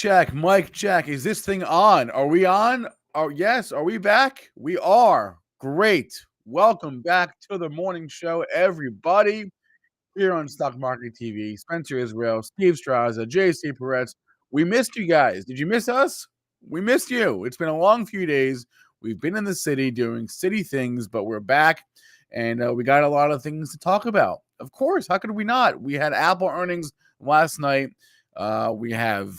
Check, mic check. Is this thing on? Are we on? Oh, yes. Are we back? We are. Great. Welcome back to the morning show, everybody. Here on Stock Market TV. Spencer Israel, Steve Strazza, JC Parets. We missed you guys. Did you miss us? We missed you. It's been a long few days. We've been in the city doing city things, but we're back and we got a lot of things to talk about. Of course, how could we not? We had Apple earnings last night. We have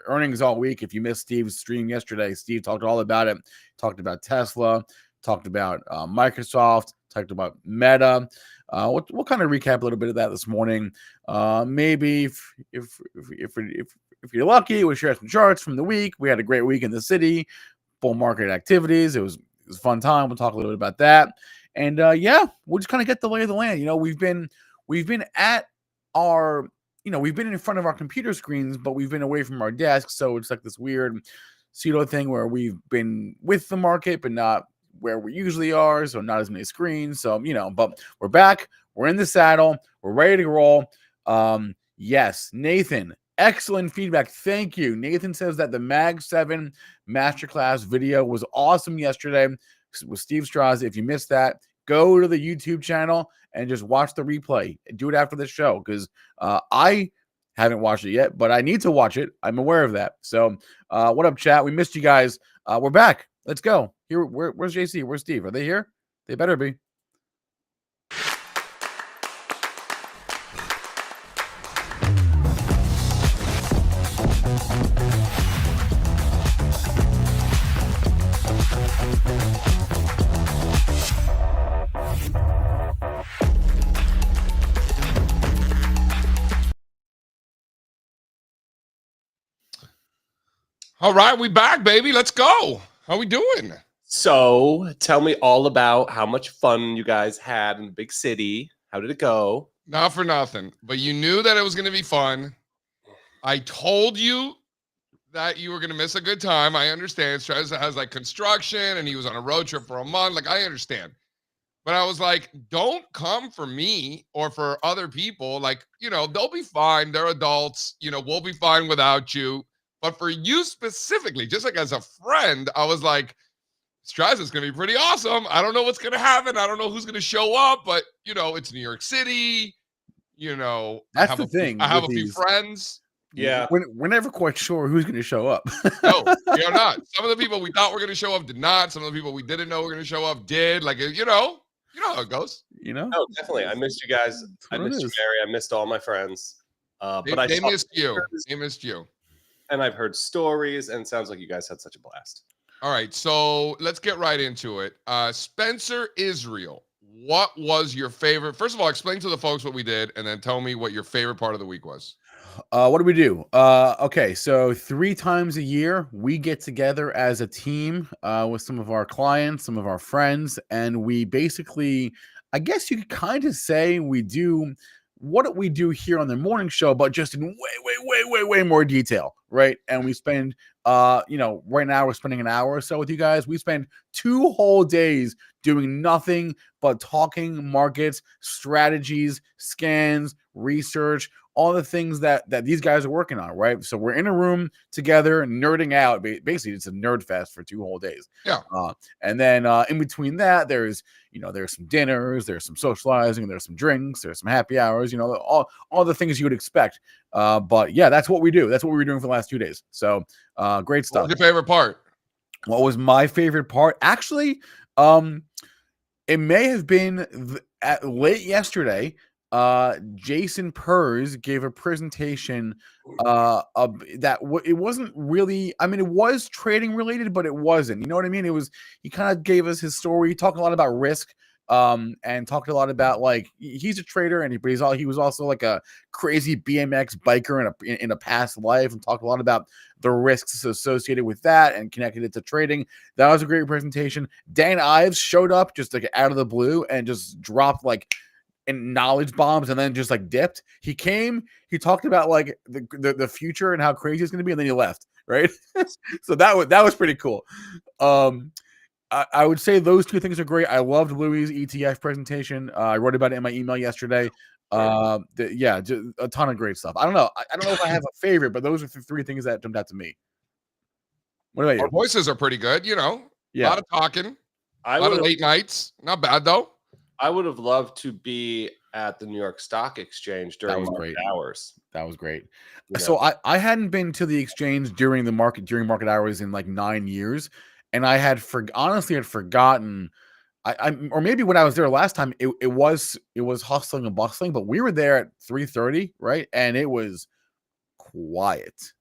earnings all week. If you missed Steve's stream yesterday, Steve talked all about it. Talked about Tesla, talked about Microsoft, talked about Meta. We'll kind of recap a little bit of that this morning. Maybe if you're lucky, we'll share some charts from the week. We had a great week in the city, bull market activities. It was a fun time. We'll talk a little bit about that. And we'll just kind of get the lay of the land. You know, we've been at our we've been in front of our computer screens, but we've been away from our desks. So it's like this weird pseudo thing where we've been with the market, but not where we usually are. So not as many screens. So, but we're back. We're in the saddle. We're ready to roll. Yes, Nathan, excellent feedback. Thank you. Nathan says that the Mag 7 Masterclass video was awesome yesterday with Steve Strazza. If you missed that, go to the YouTube channel and just watch the replay. Do it after the show because I haven't watched it yet, but I need to watch it. I'm aware of that. So what up, chat? We missed you guys. We're back. Let's go. Here, where's JC? Where's Steve? Are they here? They better be. All right, we back, baby. Let's go. How we doing? So tell me all about how much fun you guys had in the big city. How did it go? Not for nothing, but you knew that it was going to be fun. I told you that you were going to miss a good time. I understand. Strazza has like construction and he was on a road trip for a month. Like, I understand. But I was like, don't come for me or for other people. Like, they'll be fine. They're adults. We'll be fine without you. But for you specifically, just like as a friend, I was like, Strazza's going to be pretty awesome. I don't know what's going to happen. I don't know who's going to show up, but, it's New York City. That's the thing. I have a few friends. Yeah. We're never quite sure who's going to show up. No, we are not. Some of the people we thought were going to show up did not. Some of the people we didn't know were going to show up did. Like, you know how it goes. Oh, definitely. I missed you guys. I missed you, Mary. I missed all my friends. They missed you. They missed you. And I've heard stories, and it sounds like you guys had such a blast. All right, so let's get right into it. Spencer Israel, what was your favorite? First of all, explain to the folks what we did, and then tell me what your favorite part of the week was. What do we do? Okay, so 3 times a year, we get together as a team with some of our clients, some of our friends, and we basically, I guess you could kind of say we do what we do here on the morning show, but just in way more detail, right? And we spend, right now we're spending an hour or so with you guys. We spend 2 whole days doing nothing but talking markets, strategies, scans, research, all the things that these guys are working on, right? So we're in a room together, nerding out. Basically, it's a nerd fest for 2 whole days. Yeah. And then in between that, there's some dinners, there's some socializing, there's some drinks, there's some happy hours, all the things you would expect. But yeah, that's what we do. That's what we were doing for the last 2 days. So great stuff. What was your favorite part? What was my favorite part? Actually, it may have been late yesterday. Jason Purrs gave a presentation it wasn't really, it was trading related, but it wasn't, you know what I mean? He kind of gave us his story, talking a lot about risk, and talked a lot about, like, he's a trader and he was also like a crazy BMX biker in a past life, and talked a lot about the risks associated with that and connected it to trading. That was a great presentation. Dan Ives showed up just like out of the blue and just dropped like knowledge bombs and then just like dipped. He came, he talked about like the future and how crazy it's going to be, and then he left, right? So that was pretty cool. I would say those 2 things are great. I loved Louis' ETF presentation. I wrote about it in my email yesterday. Yeah, just a ton of great stuff. I don't know. I don't know if I have a favorite, but those are the three things that jumped out to me. What about Our you? voices are pretty good, you know. Yeah. A lot of talking, I a lot would of late nights. Not bad though. I would have loved to be at the New York Stock Exchange during was market great. hours. That was great. You So know. I hadn't been to the exchange during market hours in like 9 years, and I had honestly had forgotten. Or maybe when I was there last time, it was hustling and bustling, but we were there at 3:30, right? And it was quiet,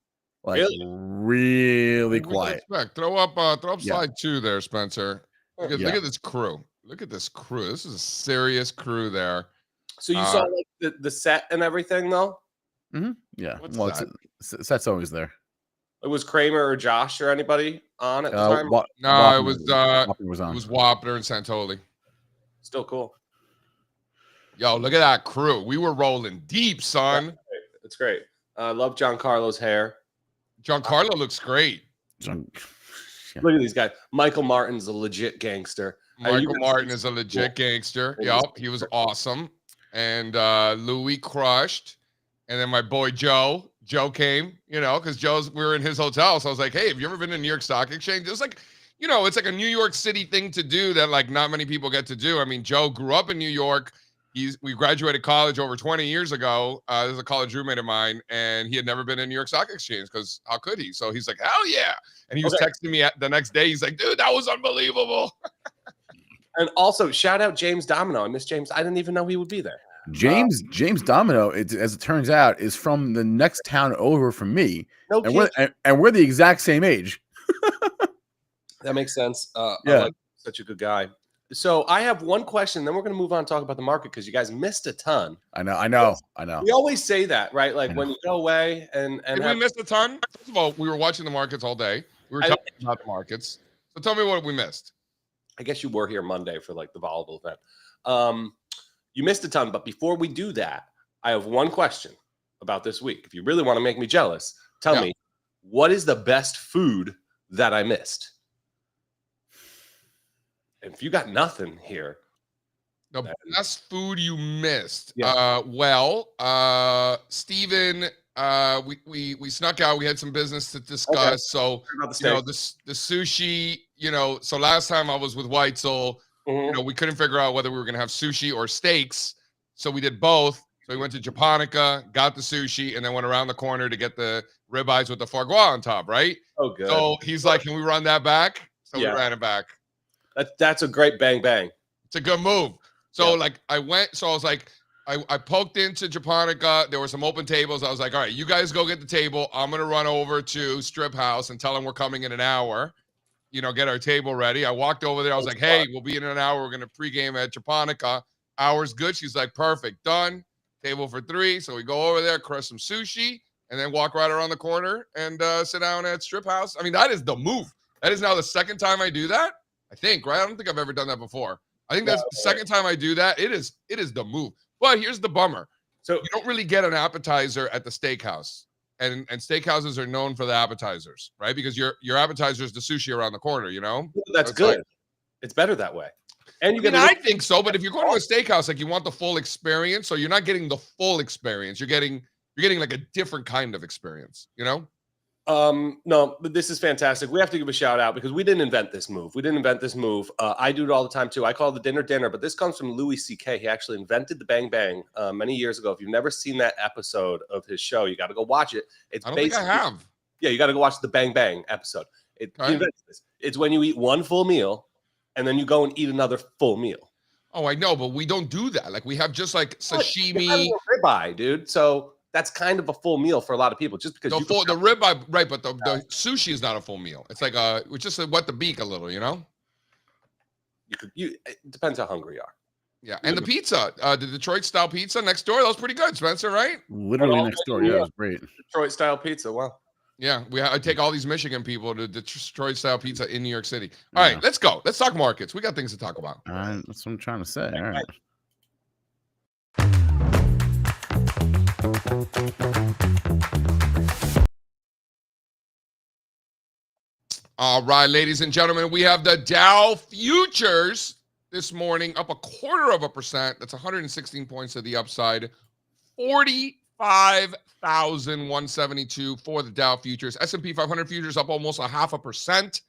like really What would you quiet. expect? Throw up Yeah. slide 2 there, Spencer. Look Yeah. at this crew. Look at this crew. This is a serious crew there. So you saw like the set and everything though? Yeah. What's Well, that? Set's always there. It was Kramer or Josh or anybody on at the time? No, it was Whopper was on. it was Wapner and Santoli. Still cool. Yo, look at that crew. We were rolling deep, son. It's great. I love Giancarlo's hair. Giancarlo looks great. Yeah. Look at these guys. Michael Martin's a legit gangster. Michael Martin is a legit gangster. Yup, he was awesome. And Louis crushed. And then my boy Joe came, you know, because we were in his hotel. So I was like, hey, have you ever been to New York Stock Exchange? It was like, you know, it's like a New York City thing to do that like not many people get to do. I mean, Joe grew up in New York. We graduated college over 20 years ago. This is a college roommate of mine, and he had never been in New York Stock Exchange because how could he? So he's like, hell yeah. And he was texting me the next day. He's like, dude, that was unbelievable. And also, shout out James Domino. I miss James. I didn't even know he would be there. James Domino, as it turns out, is from the next town over from me. No and we're the exact same age. That makes sense. Yeah. I like such a good guy. So I have one question, then we're going to move on and talk about the market because you guys missed a ton. I know. We always say that, right? Like when you go away and we missed a ton. First of all, we were watching the markets all day. We were talking about the markets. So tell me what we missed. I guess you were here Monday for like the volatile event. You missed a ton, but before we do that, I have one question about this week. If you really want to make me jealous, tell me, what is the best food that I missed? If you got nothing here. The best food you missed. Yeah. Steven, we snuck out. We had some business to discuss. Okay. So, you know, the sushi, you know, so last time I was with Weitzel, you know, we couldn't figure out whether we were going to have sushi or steaks. So we did both. So we went to Japonica, got the sushi, and then went around the corner to get the ribeyes with the foie gras on top, right? Oh, good. So he's like, can we run that back? So we ran it back. That's a great bang bang. It's a good move. So like I was like, I poked into Japonica. There were some open tables. I was like, all right, you guys go get the table. I'm going to run over to Strip House and tell them we're coming in an hour, you know, get our table ready. I walked over there. I was like, hey, we'll be in an hour. We're going to pregame at Japonica. Hour's good. She's like, perfect. Done. Table for 3. So we go over there, crush some sushi, and then walk right around the corner and sit down at Strip House. I mean, that is the move. That is now the second time I do that. I think, right? I don't think I've ever done that before. I think that's the second time I do that. It is the move. But here's the bummer. So you don't really get an appetizer at the steakhouse. And steakhouses are known for the appetizers, right? Because your appetizer is the sushi around the corner, you know? That's good. Like, it's better that way. And I think so, but if you're going to a steakhouse, like you want the full experience, so you're not getting the full experience. You're getting like a different kind of experience, you know? No, but this is fantastic. We have to give a shout out because we didn't invent this move. I do it all the time too. I call it the dinner, but this comes from Louis C.K. He actually invented the bang bang many years ago. If you've never seen that episode of his show, you got to go watch it. I don't think I have. Yeah, you got to go watch the bang bang episode. It's when you eat one full meal and then you go and eat another full meal. Oh, I know, but we don't do that. Like we have just like sashimi, ribeye, dude. So that's kind of a full meal for a lot of people, just because the ribeye, right? But the sushi is not a full meal. It's like we just wet the beak a little, you know. It depends how hungry you are. Yeah, and the pizza, the Detroit style pizza next door, that was pretty good, Spencer, right? Literally next door, yeah, it was great. Detroit style pizza, wow. Yeah, I take all these Michigan people to Detroit style pizza in New York City. All right, let's go. Let's talk markets. We got things to talk about. That's what I'm trying to say. All right. All right, ladies and gentlemen, we have the Dow futures this morning up 0.25%. That's 116 points to the upside, 45,172 for the Dow futures. S&P 500 futures up almost 0.5%.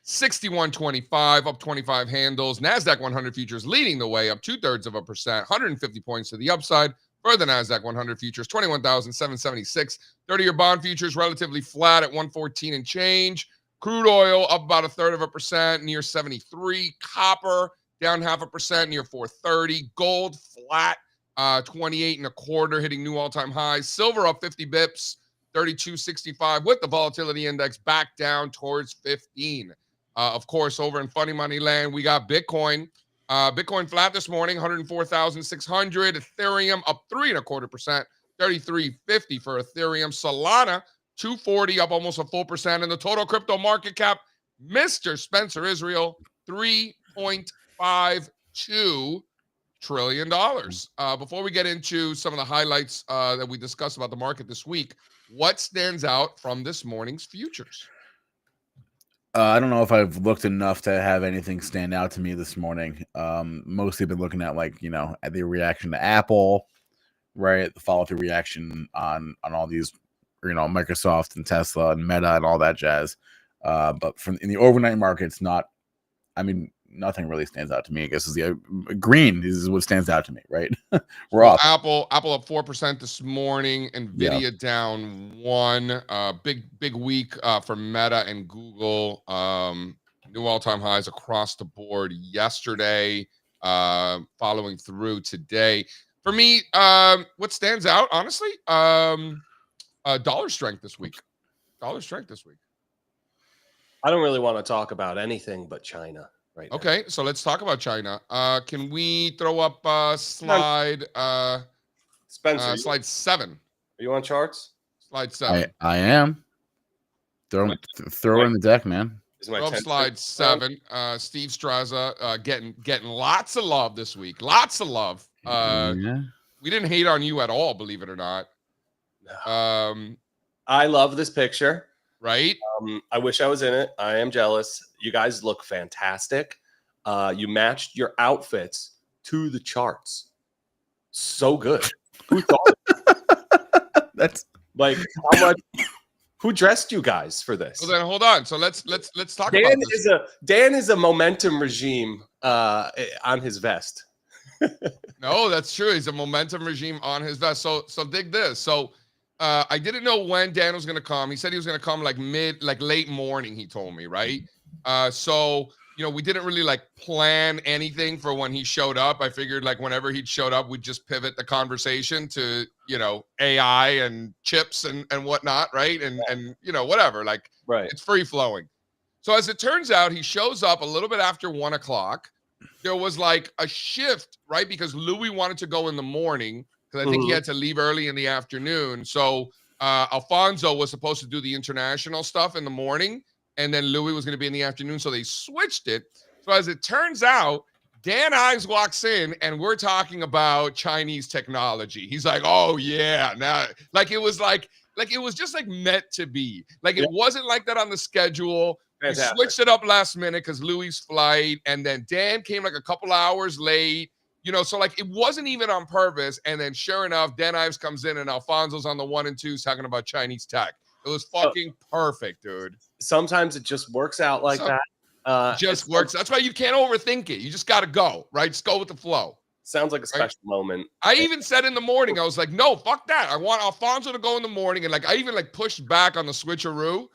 61.25, up 25 handles. NASDAQ 100 futures leading the way, up 0.2%, 150 points to the upside for the NASDAQ 100 futures, 21,776. 30-year bond futures relatively flat at 114 and change. Crude oil up about 0.33%, near 73. Copper down 0.5%, near 430. Gold flat, 28.25, hitting new all-time highs. Silver up 50 bips, 32.65, with the volatility index back down towards 15. Of course, over in funny money land, we got Bitcoin. Bitcoin flat this morning, 104,600. Ethereum up 3.25%, 33.50 for Ethereum. Solana 240, up almost 1%. And the total crypto market cap, Mr. Spencer Israel, $3.52 trillion. Before we get into some of the highlights that we discussed about the market this week, what stands out from this morning's futures? I don't know if I've looked enough to have anything stand out to me this morning. Mostly been looking at at the reaction to Apple, right? The follow-through reaction on all these, Microsoft and Tesla and Meta and all that jazz. But in the overnight markets, nothing really stands out to me. I guess is the green is what stands out to me, right? We're off. Apple up 4% this morning. Nvidia down 1%. Big week for Meta and Google. New all-time highs across the board yesterday. Following through today. For me, what stands out, honestly, dollar strength this week. I don't really want to talk about anything but China. Right now. Okay, so let's talk about China. Can we throw up slide Spencer, slide 7? Are you on charts? Slide 7. I am. Throw it in the deck, man. Throw up slide 7. Steve Strazza getting lots of love this week. Lots of love. We didn't hate on you at all, believe it or not. I love this picture. Right? I wish I was in it. I am jealous. You guys look fantastic. You matched your outfits to the charts. So good. Who thought? That's like how much? Who dressed you guys for this? Well, then hold on. So let's talk Dan about this. Dan is a momentum regime on his vest. No, that's true. He's a momentum regime on his vest. So dig this. So I didn't know when Dan was going to come. He said he was going to come like late morning, he told me, right? So, we didn't really plan anything for when he showed up. I figured whenever he showed up, we'd just pivot the conversation to, AI and chips and whatnot, right? And whatever, right. It's free flowing. So as it turns out, he shows up a little bit after 1:00. There was a shift, right? Because Louis wanted to go in the morning. Because I think he had to leave early in the afternoon. So Alfonso was supposed to do the international stuff in the morning, and then Louis was going to be in the afternoon. So they switched it. So as it turns out, Dan Ives walks in, and we're talking about Chinese technology. He's like, "Oh yeah, now it was it was just meant to be. It wasn't like that on the schedule." Fantastic. We switched it up last minute because Louis' flight, and then Dan came a couple hours late. So it wasn't even on purpose. And then sure enough, Dan Ives comes in and Alfonso's on the 1 and 2 talking about Chinese tech. It was fucking perfect, dude. Sometimes it just works out like that. Just works. That's why you can't overthink it. You just got to go, right? Just go with the flow. Sounds like a special moment. I even said in the morning, I was like, no, fuck that. I want Alfonso to go in the morning. And I even pushed back on the switcheroo.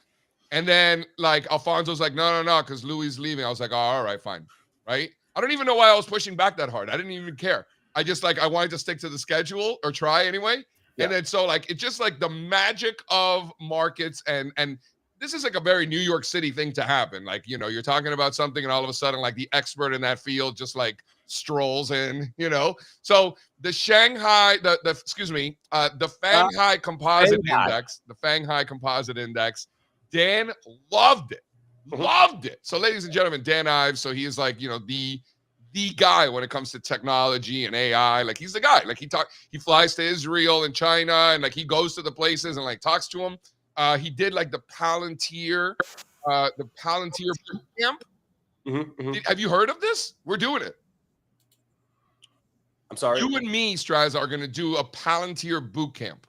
And then Alfonso's like, no, because Louis is leaving. I was like, oh, all right, fine. Right? I don't even know why I was pushing back that hard. I didn't even care. I just I wanted to stick to the schedule or try anyway. Yeah. And then so it's just the magic of markets and this is a very New York City thing to happen. You're talking about something and all of a sudden the expert in that field just strolls in, So the Shanghai, the Fangai composite index, the Fangai composite index, Dan loved it. Loved it. So, ladies and gentlemen, Dan Ives. So he is the guy when it comes to technology and AI. He's the guy. He flies to Israel and China, and he goes to the places and talks to them. He did the Palantir camp. Have you heard of this? We're doing it. I'm sorry. You and me, Strazza, are going to do a Palantir boot camp.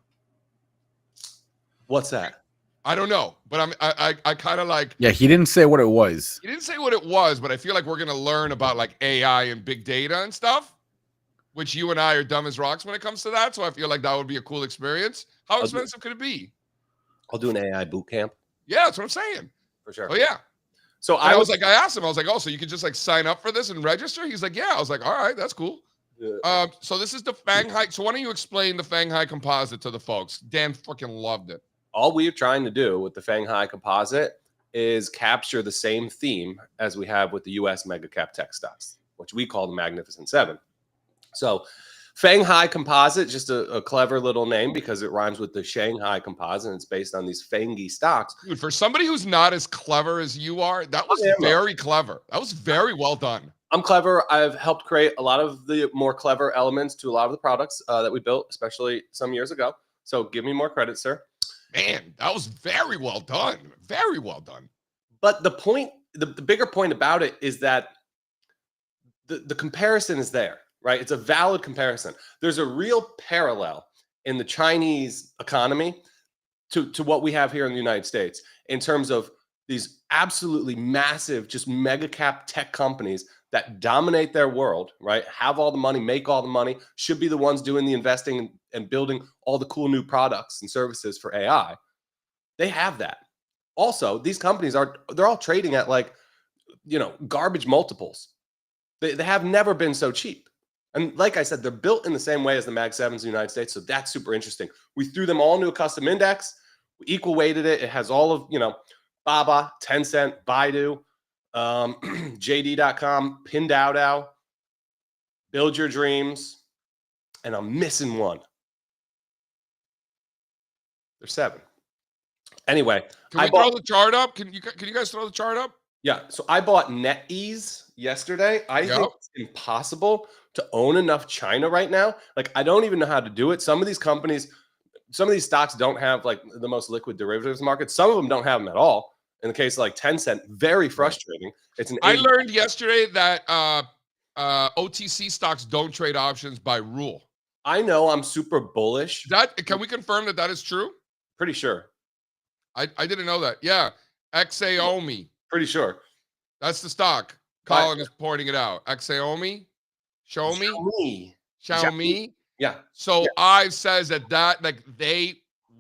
What's that? I don't know, but I kind of like. Yeah, he didn't say what it was. He didn't say what it was, but I feel like we're going to learn about like AI and big data and stuff, which you and I are dumb as rocks when it comes to that. So I feel like that would be a cool experience. How expensive could it be? I'll do an AI boot camp. Yeah, that's what I'm saying. For sure. Oh, yeah. So I was like, I asked him, I was like, oh, so you could just like sign up for this and register? He's like, yeah. I was like, all right, that's cool. Yeah. So this is the fangai. So why don't you explain the fangai composite to the folks? Dan fucking loved it. All we're trying to do with the fangai composite is capture the same theme as we have with the US mega cap tech stocks, which we call the Magnificent Seven. So fangai composite, just a clever little name because it rhymes with the Shanghai composite. And it's based on these fangy stocks. Dude, for somebody who's not as clever as you are, that was very clever. That was very well done. I'm clever. I've helped create a lot of the more clever elements to a lot of the products that we built, especially some years ago. So give me more credit, sir. Man, that was very well done. Very well done. But the point, the bigger point about it is that the comparison is there, right? It's a valid comparison. There's a real parallel in the Chinese economy to what we have here in the United States in terms of these absolutely massive, just mega cap tech companies that dominate their world, right? Have all the money, make all the money, should be the ones doing the investing and building all the cool new products and services for AI. They have that. Also, these companies they're all trading at like, garbage multiples. They have never been so cheap. And like I said, they're built in the same way as the Mag 7s in the United States. So that's super interesting. We threw them all into a custom index. We equal weighted it. It has all of, Baba, Tencent, Baidu, JD.com, Pinduoduo, Build Your Dreams, and I'm missing one. There's 7. Anyway, can we throw the chart up? Can you guys throw the chart up? Yeah. So I bought NetEase yesterday. I think it's impossible to own enough China right now. Like, I don't even know how to do it. Some of these companies, some of these stocks don't have like the most liquid derivatives market. Some of them don't have them at all. In the case of like Tencent, very frustrating. It's I learned yesterday that OTC stocks don't trade options by rule. I know I'm super bullish. Can we confirm that that is true? Pretty sure. I didn't know that. Yeah. Xiaomi. Pretty sure. That's the stock. Colin is pointing it out. Xiaomi? Xiaomi? Yeah. So Ives says that like they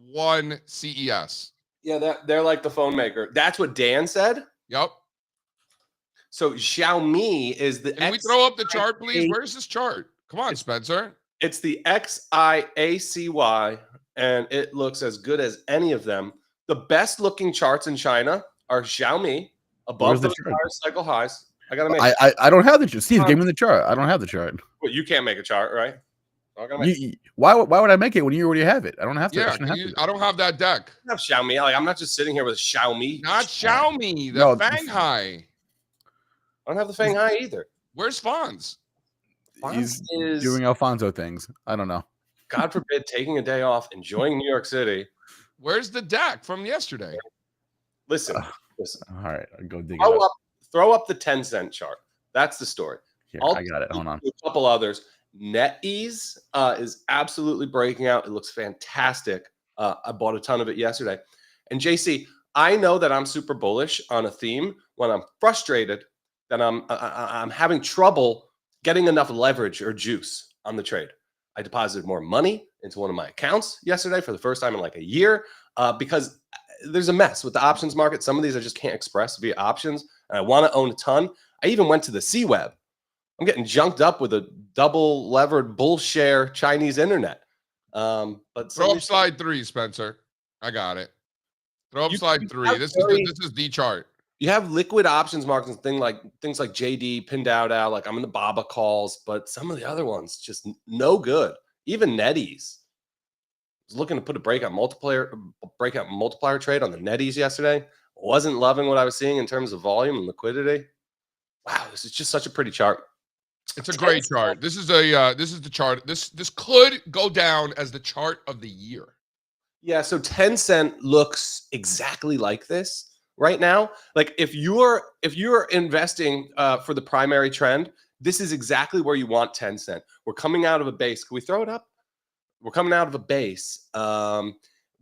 won CES. Yeah, they're like the phone maker. That's what Dan said? Yep. So Xiaomi is the Can we throw up the chart, please? Where's this chart? Come on, Spencer. It's the XIACY, and it looks as good as any of them. The best looking charts in China are Xiaomi above the cycle highs. I gotta make. I don't have the chart. Steve gave me the chart. I don't have the chart. Well, you can't make a chart, right? Why would I make it when you already have it? I don't have to. Yeah, I don't have that deck. I have Xiaomi. Like, I'm not just sitting here with Xiaomi. Not Xiaomi. The Fanghai. I don't have the Fanghai either. Where's Fonz? He's doing Alfonso things. I don't know. God forbid taking a day off, enjoying New York City. Where's the deck from yesterday? Listen. All right, I'll go dig it up. Throw up the 10-cent chart. That's the story. Here, I got it. Hold on. A couple others. NetEase is absolutely breaking out. It looks fantastic. I bought a ton of it yesterday. And JC, I know that I'm super bullish on a theme when I'm frustrated that I'm having trouble getting enough leverage or juice on the trade. I deposited more money into one of my accounts yesterday for the first time in like a year because there's a mess with the options market. Some of these I just can't express via options, and I want to own a ton. I even went to the C-Web. I'm getting junked up with a double levered bull share Chinese internet. But throw up slide 3, Spencer. I got it. Throw up slide 3. This is the chart. You have liquid options markets and things like JD, Pinduoduo, like I'm in the Baba calls, but some of the other ones just no good. Even NetEase. I was looking to put a breakout multiplier trade on the NetEase yesterday. Wasn't loving what I was seeing in terms of volume and liquidity. Wow, this is just such a pretty chart. It's a great chart. This is the chart. This could go down as the chart of the year. Yeah, so Tencent looks exactly like this right now. Like if you're investing for the primary trend, This is exactly where you want Tencent. We're coming out of a base. Can we throw it up? We're coming out of a base.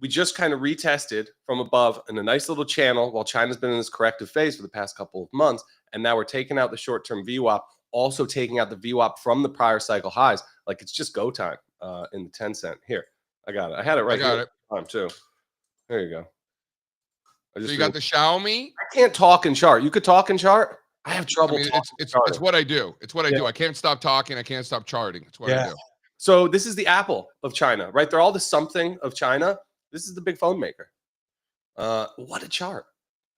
We just kind of retested from above in a nice little channel while China's been in this corrective phase for the past couple of months. And now we're taking out the short-term VWAP, also taking out the VWAP from the prior cycle highs. Like it's just go time in the Tencent. Here, I got it. I had it right here. Time too. There you go. So you got the Xiaomi? I can't talk and chart. You could talk and chart? I have trouble. I mean, it's what I do. It's what I do. I can't stop talking. I can't stop charting. It's what I do. So this is the Apple of China, right? They're all the something of China. This is the big phone maker. What a chart.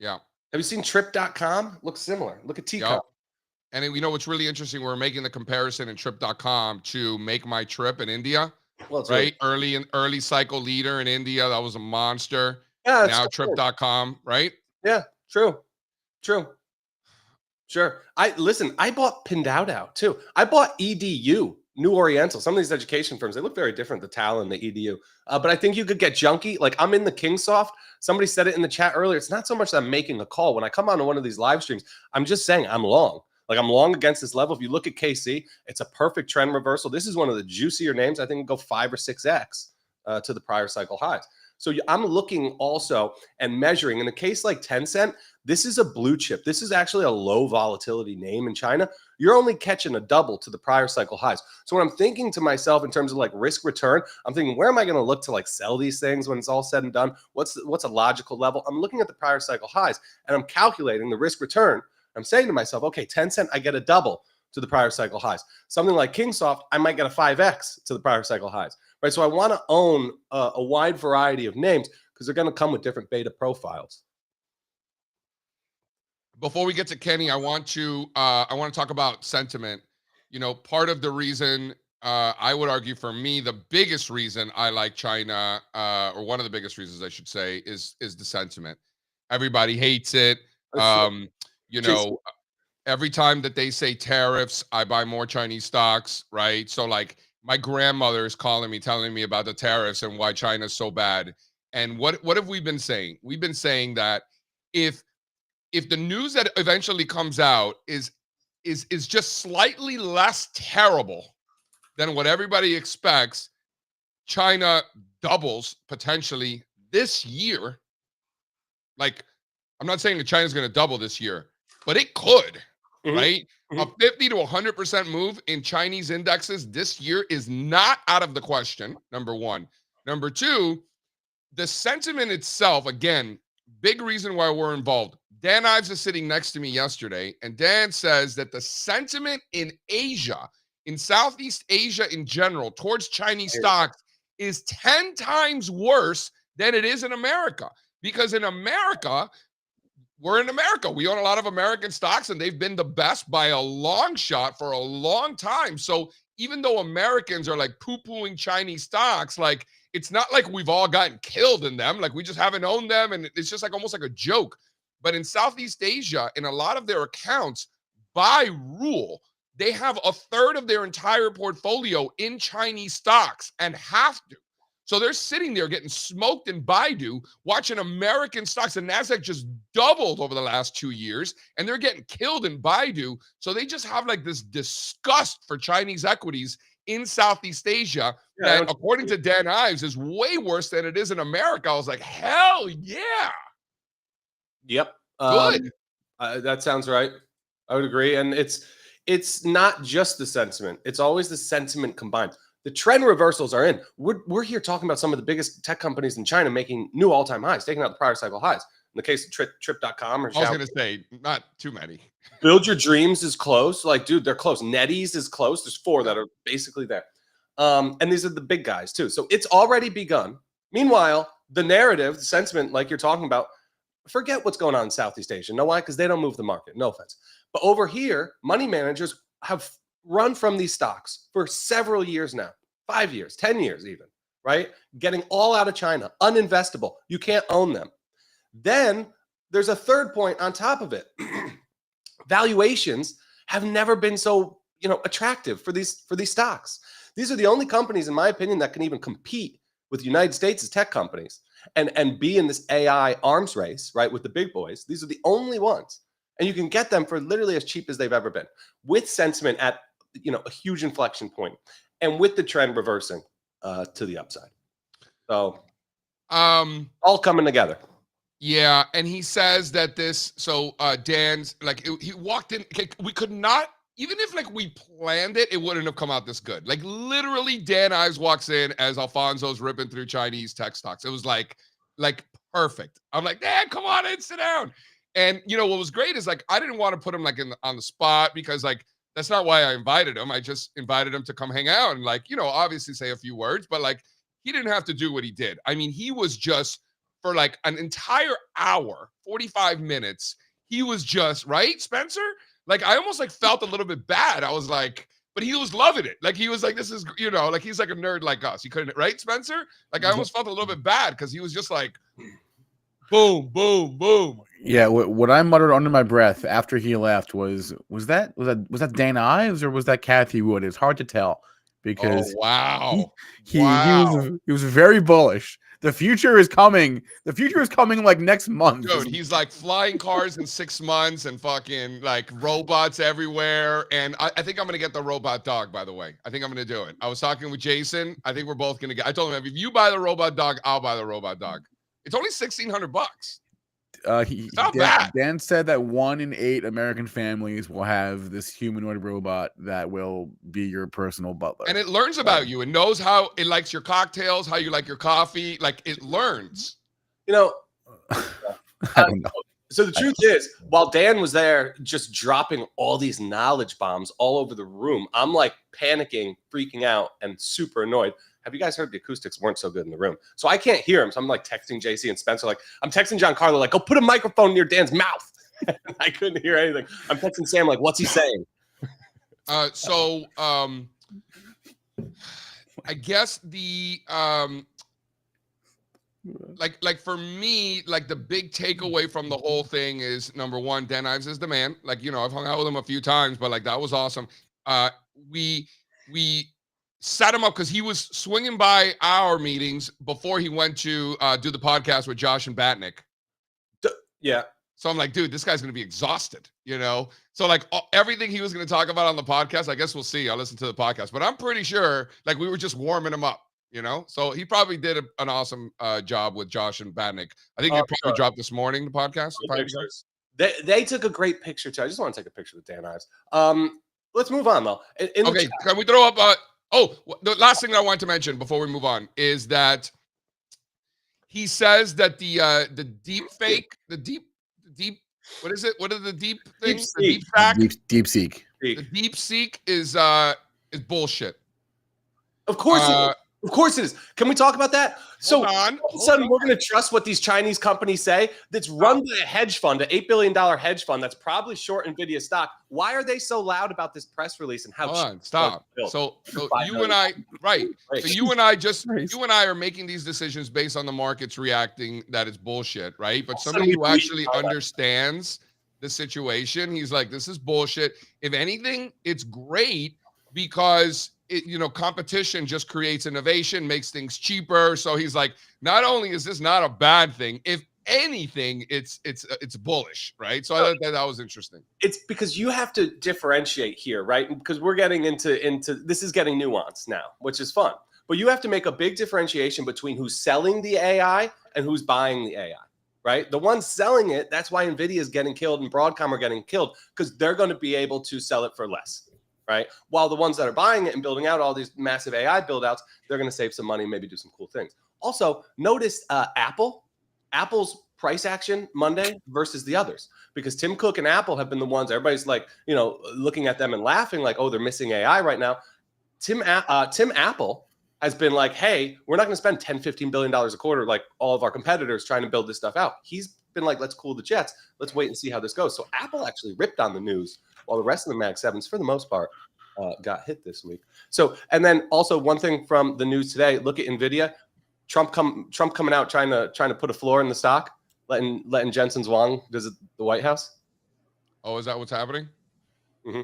Yeah. Have you seen trip.com? Looks similar. Look at Teacup. Yep. And you know what's really interesting? We're making the comparison in trip.com to Make My Trip in India. Well, right? Early cycle leader in India. That was a monster. Yeah. Now trip.com, right? Yeah, true. Sure. I bought Pindout too. I bought EDU, New Oriental. Some of these education firms, they look very different, the TAL and the EDU. But I think you could get junky. Like I'm in the Kingsoft. Somebody said it in the chat earlier. It's not so much that I'm making a call. When I come on to one of these live streams, I'm just saying I'm long. Like I'm long against this level. If you look at KC, it's a perfect trend reversal. This is one of the juicier names. I think it'll go 5 or 6x to the prior cycle highs. So I'm looking also and measuring. In a case like Tencent, this is a blue chip. This is actually a low volatility name in China. You're only catching a double to the prior cycle highs. So when I'm thinking to myself in terms of like risk return, I'm thinking, where am I going to look to like sell these things when it's all said and done? What's a logical level? I'm looking at the prior cycle highs and I'm calculating the risk return. I'm saying to myself, okay, Tencent, I get a double to the prior cycle highs. Something like Kingsoft, I might get a 5x to the prior cycle highs. Right, so I want to own a wide variety of names because they're going to come with different beta profiles. Before we get to Kenny, I want to talk about sentiment. You know, part of the reason I would argue for me, the biggest reason I like China, or one of the biggest reasons I should say, is the sentiment. Everybody hates it. You know, every time that they say tariffs, I buy more Chinese stocks. Right, so like. My grandmother is calling me, telling me about the tariffs and why China's so bad. And what have we been saying? We've been saying that if the news that eventually comes out is just slightly less terrible than what everybody expects, China doubles potentially this year. Like, I'm not saying that China's going to double this year, but it could, right? A 50 to 100% move in Chinese indexes this year is not out of the question, number one. Number two, the sentiment itself, again, big reason why we're involved. Dan Ives is sitting next to me yesterday, and Dan says that the sentiment in Asia, in Southeast Asia in general, towards Chinese stocks is 10 times worse than it is in America. Because in America, we're in America. We own a lot of American stocks, and they've been the best by a long shot for a long time. So even though Americans are like poo-pooing Chinese stocks, like it's not like we've all gotten killed in them. Like we just haven't owned them, and it's just like almost like a joke. But in Southeast Asia, in a lot of their accounts, by rule, they have a third of their entire portfolio in Chinese stocks and have to. So they're sitting there getting smoked in Baidu, watching American stocks. The NASDAQ just doubled over the last 2 years, and they're getting killed in Baidu. So they just have like this disgust for Chinese equities in Southeast Asia that, according to Dan Ives, is way worse than it is in America. I was like, hell yeah. Yep. Good. That sounds right. I would agree. And it's not just the sentiment. It's always the sentiment combined. The trend reversals are in. We're here talking about some of the biggest tech companies in China making new all-time highs, taking out the prior cycle highs. In the case of Trip.com or I was going to say, not too many. Build Your Dreams is close. Like, dude, they're close. NetEase is close. There's 4 that are basically there. And these are the big guys, too. So it's already begun. Meanwhile, the narrative, the sentiment, like you're talking about, forget what's going on in Southeast Asia. Know why? Because they don't move the market. No offense. But over here, money managers have run from these stocks for several years now, 5 years, 10 years even, right? Getting all out of China, uninvestable. You can't own them. Then there's a third point on top of it. Valuations have never been so, attractive for these stocks. These are the only companies, in my opinion, that can even compete with the United States as tech companies and be in this AI arms race, right, with the big boys. These are the only ones. And you can get them for literally as cheap as they've ever been, with sentiment at a huge inflection point, and with the trend reversing to the upside. So all coming together. Yeah, and he says that this. So Dan's like he walked in. We could not, even if like we planned it, it wouldn't have come out this good. Like literally, Dan Ives walks in as Alfonso's ripping through Chinese tech stocks. It was like perfect. I'm like, Dan, come on in, sit down. And what was great is like I didn't want to put him like on the spot, because like that's not why I invited him. I just invited him to come hang out and like obviously say a few words, but like he didn't have to do what he did. I mean, he was just, for like an entire hour, 45 minutes, he was just, right, Spencer? Like, I almost like felt a little bit bad. I was like, but he was loving it. Like, he was like, this is, like he's like a nerd like us. He couldn't, right, Spencer? Like, I almost felt a little bit bad because he was just like, boom, boom, boom. Yeah, what I muttered under my breath after he left was that Dana Ives or was that Kathy Wood? It's hard to tell because wow, he was very bullish. The future is coming. The future is coming like next month. Dude, he's like flying cars in 6 months and fucking like robots everywhere. And I think I'm going to get the robot dog, by the way. I think I'm going to do it. I was talking with Jason. I think we're both going to get, I told him, if you buy the robot dog, I'll buy the robot dog. It's only $1,600. It's not bad. Dan said that 1 in 8 American families will have this humanoid robot that will be your personal butler. And it learns about you. It knows how it likes your cocktails, how you like your coffee. Like it learns. I don't know. So the truth is, while Dan was there just dropping all these knowledge bombs all over the room, I'm like panicking, freaking out, and super annoyed. Have you guys heard the acoustics weren't so good in the room? So I can't hear him. So I'm like texting JC and Spencer. Like I'm texting Giancarlo, like, go put a microphone near Dan's mouth. I couldn't hear anything. I'm texting Sam, like, what's he saying? I guess the like for me, like the big takeaway from the whole thing is, number one, Dan Ives is the man. Like, I've hung out with him a few times, but like that was awesome. We set him up because he was swinging by our meetings before he went to do the podcast with Josh and Batnick. Yeah. So I'm like, dude, this guy's going to be exhausted, So like everything he was going to talk about on the podcast, I guess we'll see. I'll listen to the podcast, but I'm pretty sure like we were just warming him up, So he probably did an awesome job with Josh and Batnick. I think it probably dropped this morning, the podcast. They took a great picture too. I just want to take a picture with Dan Ives. Let's move on though. Okay, can we throw up the last thing that I wanted to mention before we move on is that he says that the deep fake, what is it? What are the deep things? Deepseek. The deepseek is bullshit. Of course it is. Of course it is. Can we talk about that? So all of a sudden we're going to trust what these Chinese companies say that's run by a hedge fund, an $8 billion hedge fund that's probably short NVIDIA stock. Why are they so loud about this press release and how stop. So you and I, right. So you and I are making these decisions based on the markets reacting that it's bullshit, right? But somebody who actually understands the situation, he's like, this is bullshit. If anything, it's great because competition just creates innovation, makes things cheaper. So he's like, not only is this not a bad thing, if anything, it's bullish, right? So I thought that was interesting. It's because you have to differentiate here, right? Because we're getting into this is getting nuanced now, which is fun. But you have to make a big differentiation between who's selling the AI and who's buying the AI, right? The ones selling it, that's why NVIDIA is getting killed and Broadcom are getting killed, because they're going to be able to sell it for less. Right. While the ones that are buying it and building out all these massive AI build outs, they're going to save some money and maybe do some cool things. Also, notice Apple's price action Monday versus the others, because Tim Cook and Apple have been the ones everybody's like, looking at them and laughing like, oh, they're missing AI right now. Tim Apple has been like, hey, we're not going to spend $10-15 billion a quarter like all of our competitors trying to build this stuff out. He's been like, let's cool the jets. Let's wait and see how this goes. So Apple actually ripped on the news, while the rest of the Mag 7s, for the most part, got hit this week. So, and then also one thing from the news today, look at NVIDIA. Trump coming out trying to put a floor in the stock, letting Jensen Huang visit the White House. Oh, is that what's happening? Mm-hmm.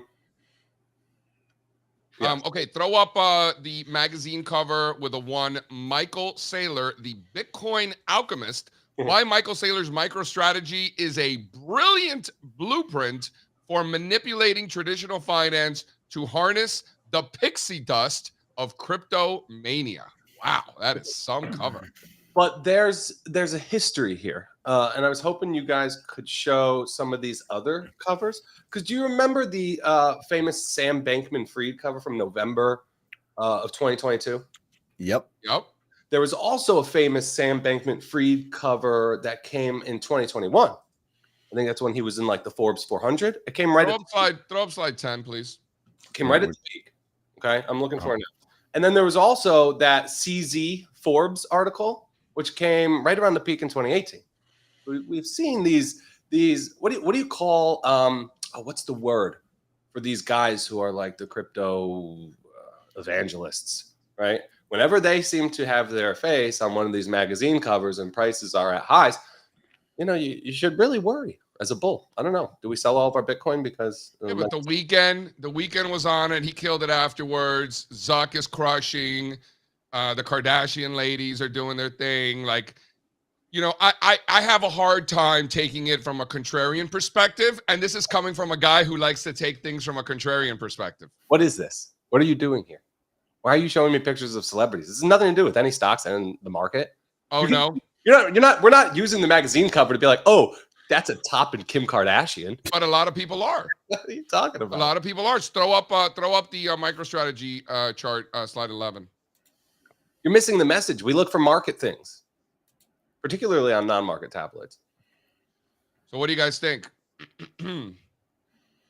Yes. Okay, throw up the magazine cover with a one Michael Saylor, the Bitcoin alchemist, Why Michael Saylor's MicroStrategy is a brilliant blueprint for manipulating traditional finance to harness the pixie dust of crypto mania. Wow, that is some cover. But there's a history here, and I was hoping you guys could show some of these other covers. Because do you remember the famous Sam Bankman-Fried cover from November of 2022? Yep. There was also a famous Sam Bankman-Fried cover that came in 2021. I think that's when he was in like the Forbes 400. It came right Throw up slide 10, please. Came right at the peak. Okay, I'm looking for it now. And then there was also that CZ Forbes article, which came right around the peak in 2018. We've seen these. What do you call? What's the word for these guys who are like the crypto evangelists, right? Whenever they seem to have their face on one of these magazine covers and prices are at highs, you should really worry as a bull. I don't know. Do we sell all of our Bitcoin because? Yeah, but the weekend was on it. He killed it afterwards. Zuck is crushing. The Kardashian ladies are doing their thing. Like, I have a hard time taking it from a contrarian perspective. And this is coming from a guy who likes to take things from a contrarian perspective. What is this? What are you doing here? Why are you showing me pictures of celebrities? This has nothing to do with any stocks in the market. No. We're not using the magazine cover to be like, oh, that's a top in Kim Kardashian. But a lot of people are. What are you talking about? A lot of people are. Throw up the MicroStrategy chart, slide 11. You're missing the message. We look for market things, particularly on non-market tabloids. So what do you guys think?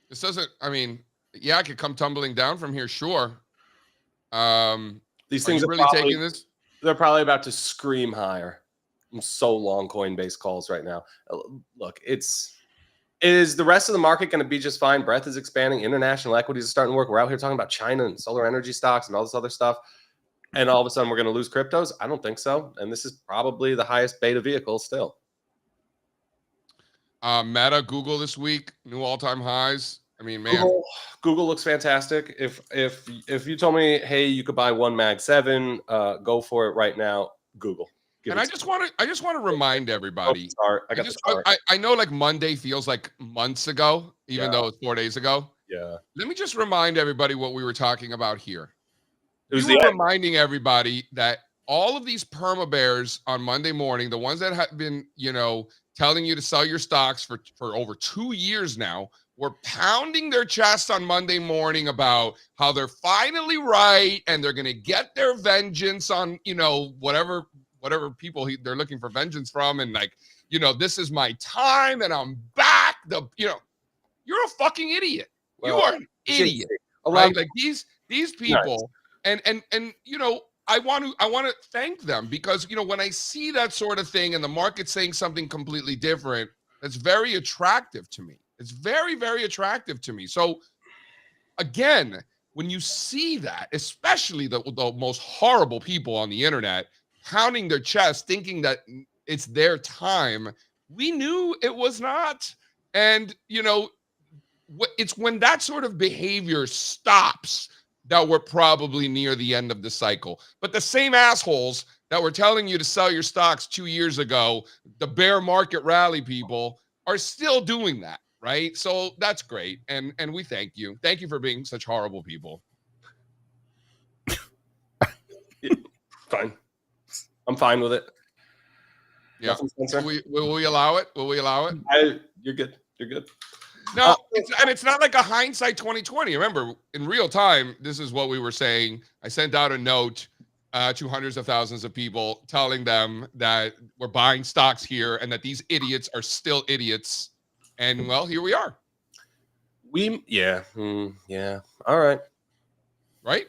This doesn't, I could come tumbling down from here, sure. These things are really taking this? They're probably about to scream higher. I'm so long Coinbase calls right now. Look, is the rest of the market going to be just fine? Breadth is expanding. International equities are starting to work. We're out here talking about China and solar energy stocks and all this other stuff. And all of a sudden we're going to lose cryptos? I don't think so. And this is probably the highest beta vehicle still. Meta, Google this week, new all-time highs. Man. Google looks fantastic. If you told me, hey, you could buy one Mag 7, go for it right now, Google. And I just want to remind everybody. I know like Monday feels like months ago, even though it's 4 days ago. Yeah. Let me just remind everybody what we were talking about here. We We were reminding everybody that all of these perma bears on Monday morning, the ones that have been, telling you to sell your stocks for over 2 years now, were pounding their chests on Monday morning about how they're finally right and they're going to get their vengeance on, whatever people they're looking for vengeance from. And like, this is my time and I'm back. You're a fucking idiot. Well, you are an idiot. Right? Like these people, nice. and I want to thank them because, when I see that sort of thing and the market saying something completely different, that's very attractive to me. It's very, very attractive to me. So again, when you see that, especially the most horrible people on the internet pounding their chest, thinking that it's their time, we knew it was not. And, it's when that sort of behavior stops that we're probably near the end of the cycle. But the same assholes that were telling you to sell your stocks 2 years ago, the bear market rally people, are still doing that. Right. So that's great. And we thank you. Thank you for being such horrible people. Fine. I'm fine with it. Yeah. Will we allow it? Will we allow it? You're good. You're good. No, it's not like a hindsight 2020. Remember, in real time, this is what we were saying. I sent out a note to hundreds of thousands of people telling them that we're buying stocks here and that these idiots are still idiots. And well, here we are. Yeah. All right. Right.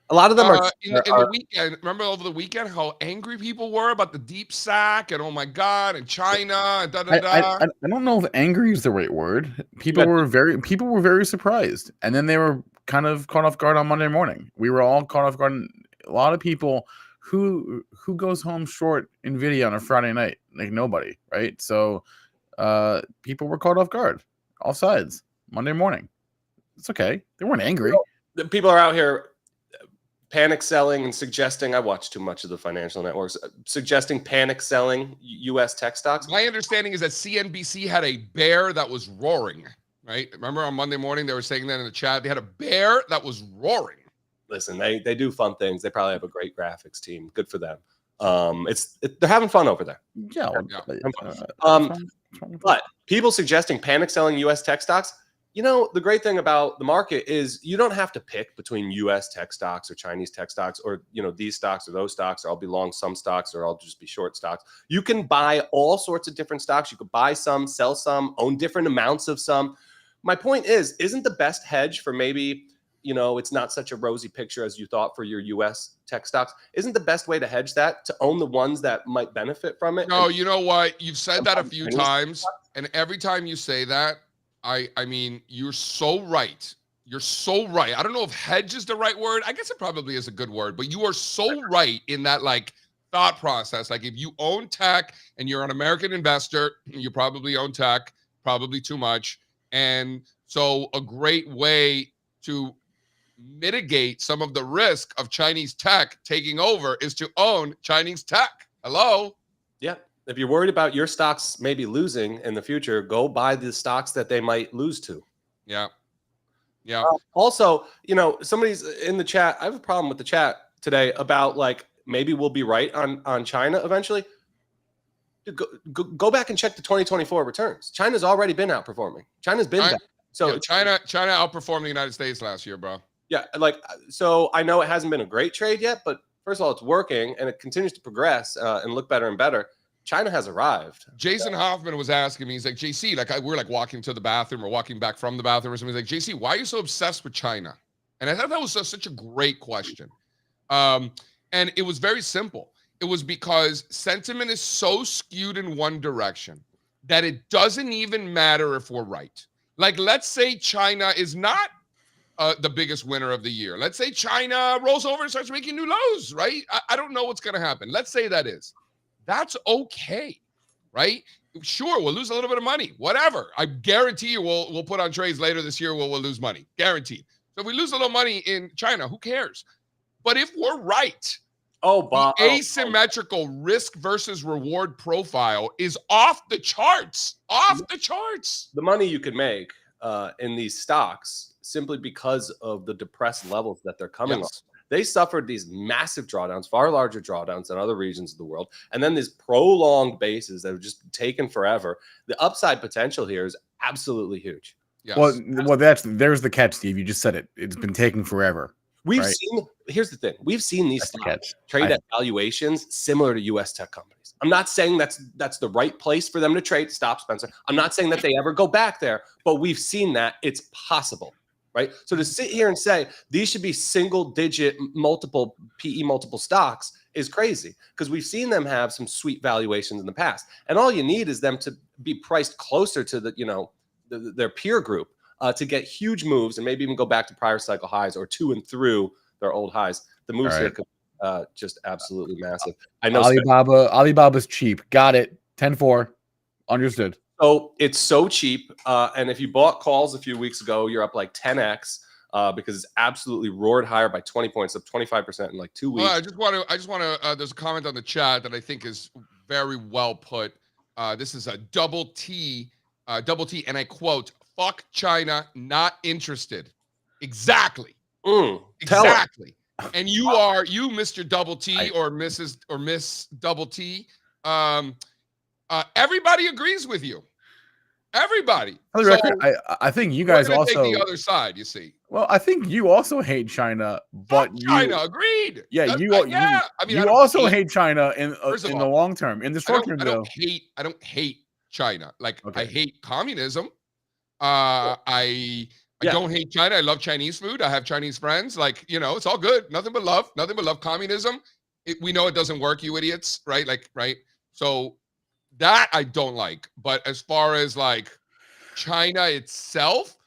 A lot of them are in the weekend. Remember over the weekend how angry people were about the deepseek and oh my god and China and da da da. I don't know if angry is the right word. People were very surprised, and then they were kind of caught off guard on Monday morning. We were all caught off guard. A lot of people who goes home short Nvidia on a Friday night, like nobody, right? So. People were caught off guard, all sides, Monday morning. It's okay. They weren't angry. People are out here panic selling and suggesting, I watch too much of the financial networks, suggesting panic selling U.S. tech stocks. My understanding is that CNBC had a bear that was roaring, right? Remember on Monday morning, they were saying that in the chat. They had a bear that was roaring. Listen, they do fun things. They probably have a great graphics team. Good for them. They're having fun over there. Yeah. But people suggesting panic selling U.S. tech stocks, the great thing about the market is you don't have to pick between U.S. tech stocks or Chinese tech stocks or, these stocks or those stocks, or I'll be long some stocks or I'll just be short stocks. You can buy all sorts of different stocks. You could buy some, sell some, own different amounts of some. My point is, isn't the best hedge for maybe, it's not such a rosy picture as you thought for your U.S. tech stocks? Isn't the best way to hedge that to own the ones that might benefit from it? No, you know what? You've said that a few times, and every time you say that, I mean, you're so right. You're so right. I don't know if hedge is the right word. I guess it probably is a good word, but you are so right in that thought process. Like if you own tech and you're an American investor, you probably own tech, probably too much. And so a great way to mitigate some of the risk of Chinese tech taking over is to own Chinese tech. Hello? Yeah. If you're worried about your stocks maybe losing in the future, go buy the stocks that they might lose to. Yeah. Yeah. Also, somebody's in the chat. I have a problem with the chat today about maybe we'll be right on China eventually. Go back and check the 2024 returns. China's already been outperforming. China's been back. So China outperformed the United States last year, bro. Yeah, so I know it hasn't been a great trade yet, but first of all, it's working and it continues to progress and look better and better. China has arrived. Jason Hoffman was asking me, he's like, JC, we're walking to the bathroom or walking back from the bathroom or something. He's like, JC, why are you so obsessed with China? And I thought that was such a great question. And it was very simple. It was because sentiment is so skewed in one direction that it doesn't even matter if we're right. Let's say China is not the biggest winner of the year. Let's say China rolls over and starts making new lows, right? I don't know what's going to happen. Let's say that is. That's okay, right? Sure, we'll lose a little bit of money, whatever. I guarantee you we'll put on trades later this year where we'll lose money, guaranteed. So if we lose a little money in China, who cares? But if we're right, the asymmetrical risk versus reward profile is off the charts, The money you could make in these stocks simply because of the depressed levels that they're coming off. They suffered these massive drawdowns, far larger drawdowns than other regions of the world. And then these prolonged bases that have just taken forever. The upside potential here is absolutely huge. Yes. Well, there's the catch, Steve. You just said it. It's been taking forever. Here's the thing. We've seen these stocks trade at valuations similar to U.S. tech companies. I'm not saying that's the right place for them to trade. Stop, Spencer. I'm not saying that they ever go back there, but we've seen that it's possible. Right. So to sit here and say these should be single digit multiple PE multiple stocks is crazy because we've seen them have some sweet valuations in the past. And all you need is them to be priced closer to their peer group to get huge moves and maybe even go back to prior cycle highs or to and through their old highs. The moves here could just absolutely massive. I know Alibaba's cheap. Got it. 10-4. Understood. So it's so cheap, and if you bought calls a few weeks ago, you're up 10x because it's absolutely roared higher by 20 points, up 25% in 2 weeks. Well, I just want to. There's a comment on the chat that I think is very well put. This is a double T, and I quote: "Fuck China, not interested." Exactly. Exactly. And you, Mr. Double T, or Mrs. or Miss Double T. Everybody agrees with you. Everybody. On the record, I think you guys also take the other side. You see. Well, I think you also hate China, but China agreed. Yeah, you also hate China in the long term. In the short term, though, I don't hate China. I hate communism. I don't hate China. I love Chinese food. I have Chinese friends. It's all good. Nothing but love. Nothing but love. Communism. We know it doesn't work, you idiots. Right? Right. So. That I don't like. But as far as China itself,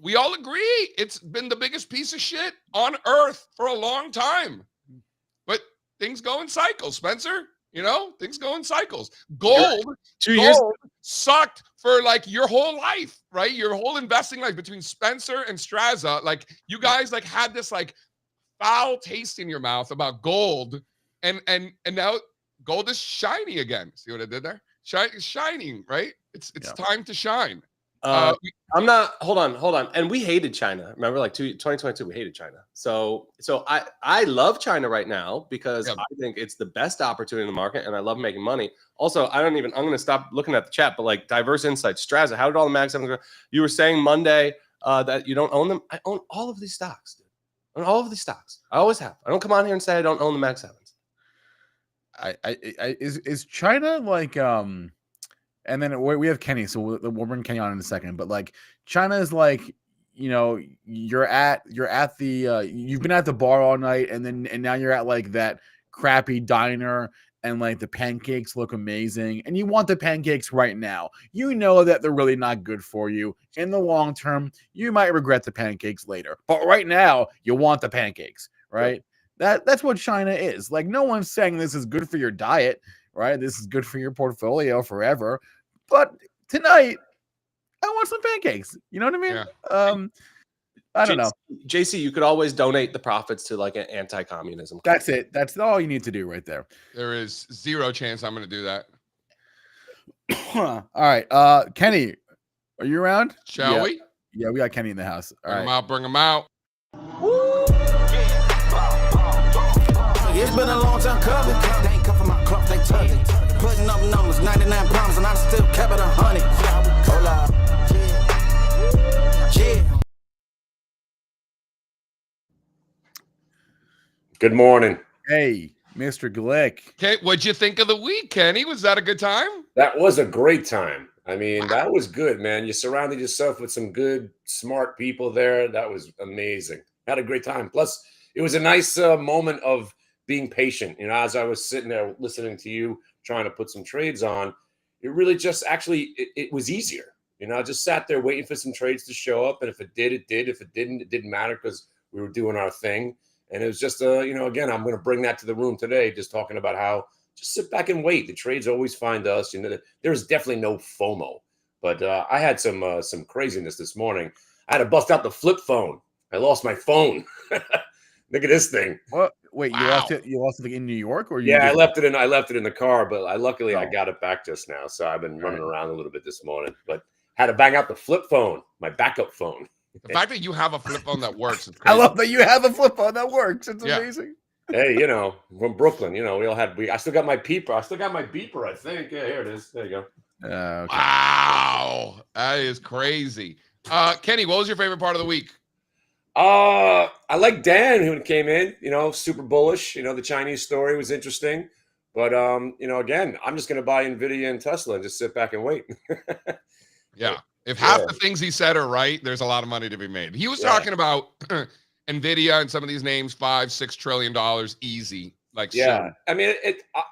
we all agree it's been the biggest piece of shit on earth for a long time. But things go in cycles, Spencer. Things go in cycles. Gold sucked for your whole life, right? Your whole investing life between Spencer and Strazza. You guys had this foul taste in your mouth about gold, and now gold is shiny again. See what I did there? Shining, right? It's time to shine. I'm not. Hold on. And we hated China. Remember, like 2022, we hated China. So I love China right now because I think it's the best opportunity in the market, and I love making money. Also, I'm going to stop looking at the chat, but like diverse insights, Strazza, how did all the Mag 7s go? You were saying Monday that you don't own them. I own all of these stocks, dude. I own all of these stocks. I always have. I don't come on here and say I don't own the Mag 7s. Is China like and then we have Kenny, so we'll bring Kenny on in a second. But like China is like, you're at the you've been at the bar all night, and now you're at like that crappy diner, and like the pancakes look amazing, and you want the pancakes right now. You know that they're really not good for you in the long term. You might regret the pancakes later, but right now you want the pancakes, right? That's what China is. Like, no one's saying this is good for your diet, right? This is good for your portfolio forever. But tonight, I want some pancakes. You know what I mean? Yeah. I don't know. JC, you could always donate the profits to like an anti-communism. That's it. That's all you need to do right there. There is zero chance I'm going to do that. All right. Kenny, are you around? Shall we? Yeah, we got Kenny in the house. All right. Bring him out. It's been a long time coming. They ain't come for my club, they tugging. Putting up numbers, 99 pounds, and I still kept it 100. Hold up. Yeah. Good morning. Hey, Mr. Glick. Okay, what'd you think of the week, Kenny? Was that a good time? That was a great time. I mean, that was good, man. You surrounded yourself with some good, smart people there. That was amazing. Had a great time. Plus, it was a nice moment of being patient. As I was sitting there listening to you, trying to put some trades on, it really just actually, it was easier. I just sat there waiting for some trades to show up. And if it did, it did. If it didn't, it didn't matter because we were doing our thing. And it was just, again, I'm going to bring that to the room today, just talking about how just sit back and wait. The trades always find us. There's definitely no FOMO. But I had some craziness this morning. I had to bust out the flip phone. I lost my phone. Look at this thing. What? Wait, Wow. you lost it in New York, or I left it in the car, but luckily I Oh. got it back just now. So I've been running around a little bit this morning, but had to bang out the flip phone, my backup phone. The fact that you have a flip phone that works. Is I crazy. love that you have a flip phone that works. It's amazing. Hey, from Brooklyn, I still got my beeper. I think. Yeah, here it is. There you go. Okay. Wow. That is crazy. Kenny, what was your favorite part of the week? I like Dan who came in, super bullish. The Chinese story was interesting. But again, I'm just gonna buy Nvidia and Tesla and just sit back and wait. Yeah. If half the things he said are right, there's a lot of money to be made. He was talking about Nvidia and some of these names, $5-6 trillion easy. Soon. I mean,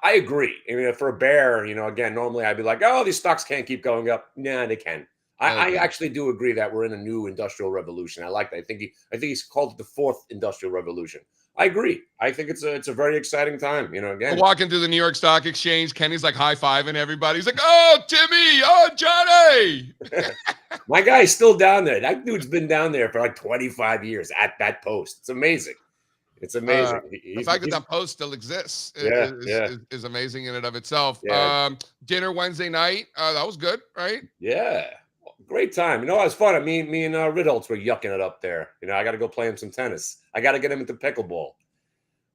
I agree. I mean, for a bear, again, normally I'd be like, oh, these stocks can't keep going up. Nah, they can. I actually do agree that we're in a new industrial revolution. I like that. I think he's called it the fourth industrial revolution. I agree. I think it's a very exciting time. Again, Walking through the New York Stock Exchange, Kenny's like high-fiving everybody. He's like, oh, Timmy, oh, Johnny. My guy's still down there. That dude's been down there for like 25 years at that post. It's amazing. It's amazing. The fact that post still exists is amazing in and of itself. Yeah. Dinner Wednesday night, that was good, right? Yeah. Great time. It was fun. Me and Ritholtz were yucking it up there. I got to go play him some tennis. I got to get him into pickleball.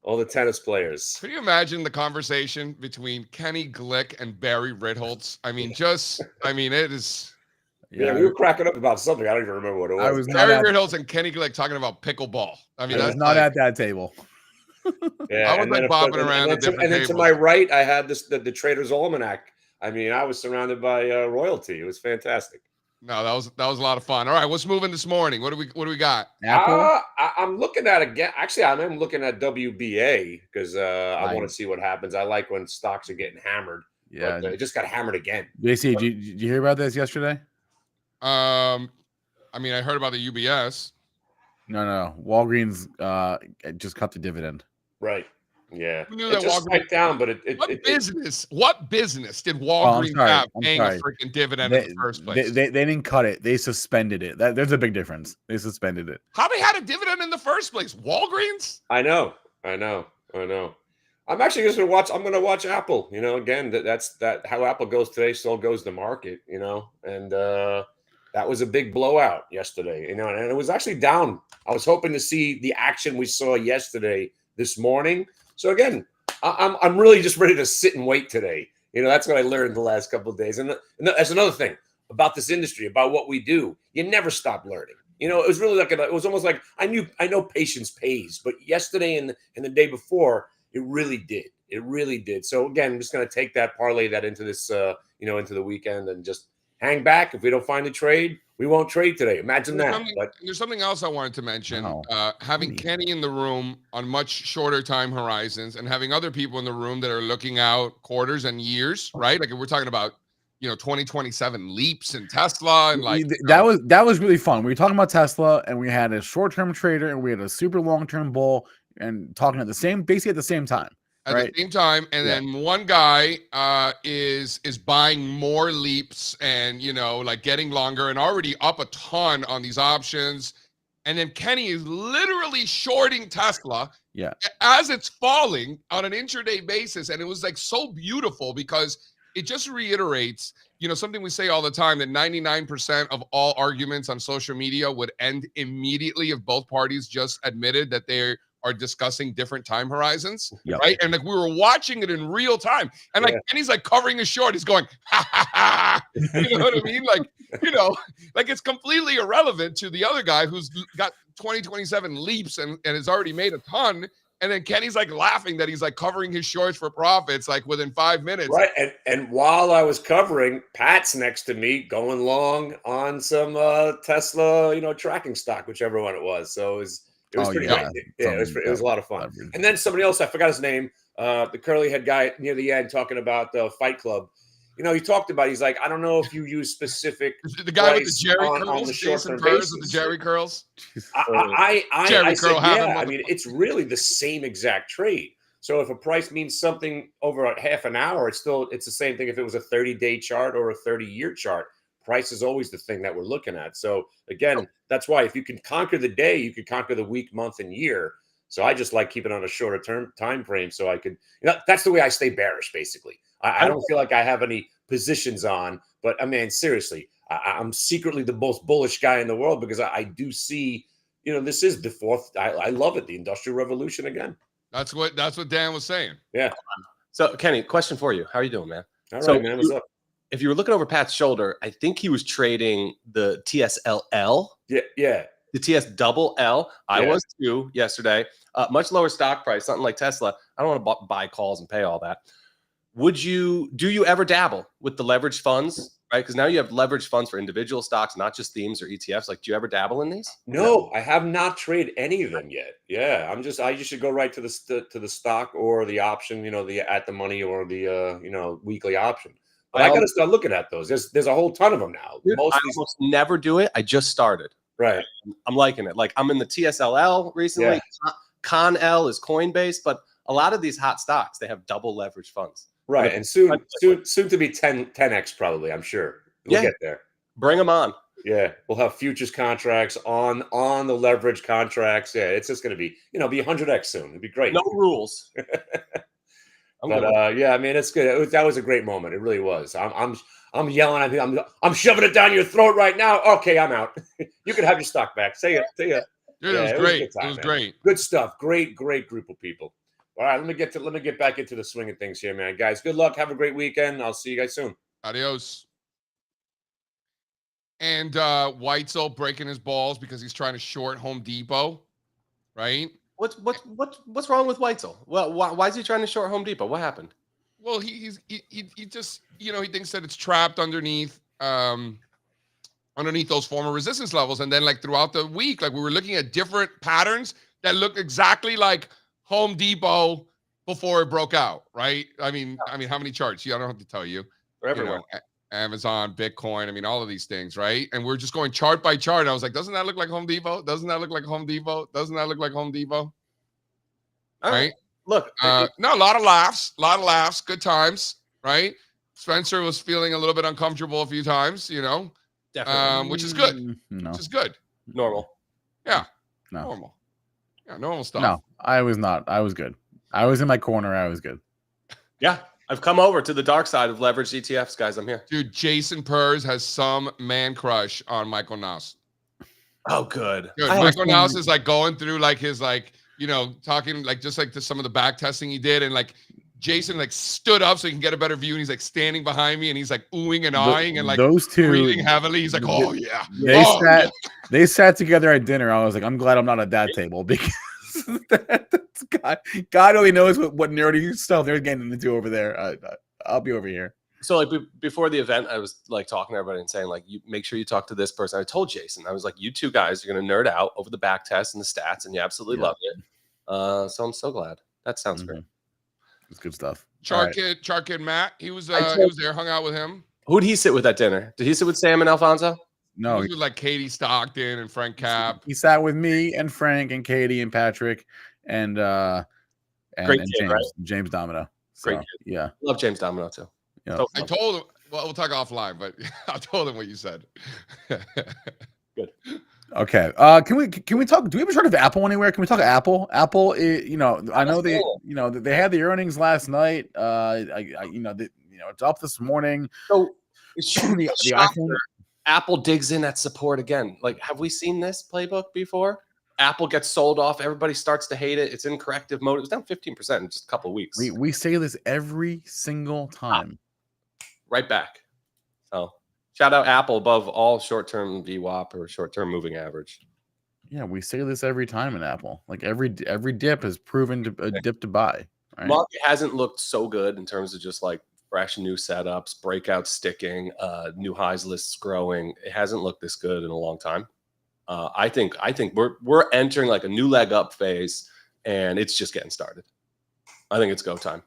All the tennis players. Can you imagine the conversation between Kenny Glick and Barry Ritholtz? It is. Yeah, we were cracking up about something. I don't even remember what it was. I was Barry Ritholtz and Kenny Glick talking about pickleball. I was not at that table. Yeah, I was like bopping around. And then to my right, I had the Trader's Almanac. I was surrounded by royalty. It was fantastic. No, that was a lot of fun. All right, let's move in this morning. What do we got? Apple. I'm looking at again. Actually, I'm looking at WBA because I want to see what happens. I like when stocks are getting hammered. Yeah, but, it just got hammered again. JC, did you hear about this yesterday? I heard about the UBS. No. Walgreens just cut the dividend. Right. Yeah, Who knew it that just Walgreens? spiked down, but what business did Oh, I'm Walgreens sorry. have I'm paying a sorry. freaking dividend They, in the first they, place? they, they didn't cut it. They suspended it. There's a big difference. They suspended it. How they had a dividend in the first place? Walgreens? I know. I'm actually just gonna watch. I'm gonna watch Apple. Again, that's how Apple goes today. So goes the market. And that was a big blowout yesterday. And it was actually down. I was hoping to see the action we saw yesterday this morning. So again, I'm really just ready to sit and wait today. That's what I learned the last couple of days. And that's another thing about this industry, about what we do. You never stop learning. It was really it was almost like I know patience pays, but yesterday and the day before, it really did. It really did. So again, I'm just going to take that, parlay that into this, into the weekend, and just hang back. If we don't find a trade, we won't trade today. Imagine that. But there's something else I wanted to mention. Wow. Having Kenny in the room on much shorter time horizons, and having other people in the room that are looking out quarters and years, right? Like if we're talking about 2027 leaps in Tesla, and that was really fun. We were talking about Tesla, and we had a short-term trader, and we had a super long-term bull, and talking basically at the same time. At right? the same time, and then one guy is buying more leaps, and like getting longer, and already up a ton on these options. And then Kenny is literally shorting Tesla as it's falling on an intraday basis. And it was like so beautiful, because it just reiterates, something we say all the time, that 99% of all arguments on social media would end immediately if both parties just admitted that they are discussing different time horizons, right? And like we were watching it in real time, and like Kenny's like covering his short. He's going, ha ha ha. You know what I mean? Like, like it's completely irrelevant to the other guy who's got 2027 leaps and has already made a ton. And then Kenny's like laughing that he's like covering his shorts for profits like within 5 minutes. Right. And while I was covering, Pat's next to me going long on some Tesla, tracking stock, whichever one it was. So it was pretty great. Yeah, it was a lot of fun. Leverage. And then somebody else, I forgot his name, the curly head guy near the end, talking about the Fight Club. He talked about, he's like, I don't know if you use specific. The guy with the Jerry curls, Jason Purrs with the Jerry curls. I Jerry said, curl I mean, it's really the same exact trade. So if a price means something over a half an hour, it's the same thing if it was a 30-day chart or a 30-year chart. Price is always the thing that we're looking at. So again, that's why if you can conquer the day, you can conquer the week, month, and year. So I just like keeping on a shorter term time frame, so I could. That's the way I stay bearish, basically. I don't feel like I have any positions on, but I mean, seriously, I'm secretly the most bullish guy in the world, because I do see, this is the fourth. I love it, the Industrial Revolution again. That's what Dan was saying. Yeah. So Kenny, question for you: how are you doing, man? All right, man. What's up? If you were looking over Pat's shoulder, I think he was trading the TSLL. Yeah. The TSLL. I was too yesterday. Much lower stock price, something like Tesla. I don't want to buy calls and pay all that. Do you ever dabble with the leveraged funds, right? Because now you have leveraged funds for individual stocks, not just themes or ETFs. Like, do you ever dabble in these? No, I have not traded any of them yet. Yeah, I just should go right to the stock or the option, the at the money or the weekly option. But I got to start looking at those. There's a whole ton of them now. Dude, I almost never do it. I just started. Right. I'm liking it. Like, I'm in the TSLL recently. Yeah. ConL is Coinbase, but a lot of these hot stocks, they have double leveraged funds. Right. And soon to be 10x probably, I'm sure. We'll get there. Bring them on. Yeah. We'll have futures contracts on the leverage contracts. Yeah. It's just going to be, be 100x soon. It'd be great. No rules. But yeah, I mean, it's good. That was a great moment. It really was. I'm yelling at him. I'm shoving it down your throat right now. Okay, I'm out. You can have your stock back. Say it. Dude, yeah, it was great. It was great. Good stuff. Great group of people. All right, let me get back into the swing of things here, man. Guys, good luck. Have a great weekend. I'll see you guys soon. Adios. And Weitzel breaking his balls because he's trying to short Home Depot, right? What's wrong with Weitzel? Well, why is he trying to short Home Depot? What happened? Well, he just he thinks that it's trapped underneath those former resistance levels, and then like throughout the week, like we were looking at different patterns that looked exactly like Home Depot before it broke out, right? I mean, how many charts? I don't have to tell you. For everyone. Amazon, Bitcoin, I mean, all of these things, right? And we're just going chart by chart. And I was like, doesn't that look like Home Depot? Doesn't that look like Home Depot? Doesn't that look like Home Depot? All right. look, No, a lot of laughs, good times, right? Spencer was feeling a little bit uncomfortable a few times, definitely which is good. No, Which is good. normal. Yeah, no, normal. Yeah, normal stuff. no. I was not. I was good. I was in my corner. I was good. Yeah, I've come over to the dark side of leveraged ETFs, guys. I'm here. Dude, Jason Purrs has some man crush on Michael Naus. Oh, good. Dude, Michael Naus is like going through like his talking like just like to some of the back testing he did, and like Jason like stood up so he can get a better view, and he's like standing behind me, and he's like oohing and ahhing and like those two breathing heavily. He's like, oh yeah, they sat together at dinner. I was like, I'm glad I'm not at that table because God only knows what nerdy stuff they're getting into over there. I'll be over here. So like before the event, I was like talking to everybody and saying like, you make sure you talk to this person. I told Jason, I was like, you two guys are going to nerd out over the back test and the stats, and you absolutely loved it. So I'm so glad. That sounds great. It's good stuff. Char Kid Matt, he was there, hung out with him. Who'd he sit with at dinner? Did he sit with Sam and Alfonso? No, he was with like Katie Stockton and Frank Cap. He sat with me and Frank and Katie and Patrick and Great kid, James, right? James Domino. So, Great kid. Yeah. Love James Domino too. Yeah. So I told him, well, we'll talk offline, but I told him what you said. Good. Okay. Can we talk? Do we have a chart of Apple anywhere? Can we talk Apple? Apple, I know they, they had the earnings last night. It's up this morning. So the iPhone. Apple digs in at support again. Like, have we seen this playbook before? Apple gets sold off. Everybody starts to hate it. It's in corrective mode. It was down 15% in just a couple of weeks. We say this every single time. Right back. So shout out Apple above all short-term VWAP or short-term moving average. Yeah, we say this every time in Apple. Like every dip has proven to a dip to buy. Right? Market hasn't looked so good in terms of just like fresh new setups, breakouts sticking, new highs lists growing. It hasn't looked this good in a long time. I think we're entering like a new leg up phase, and it's just getting started. I think it's go time.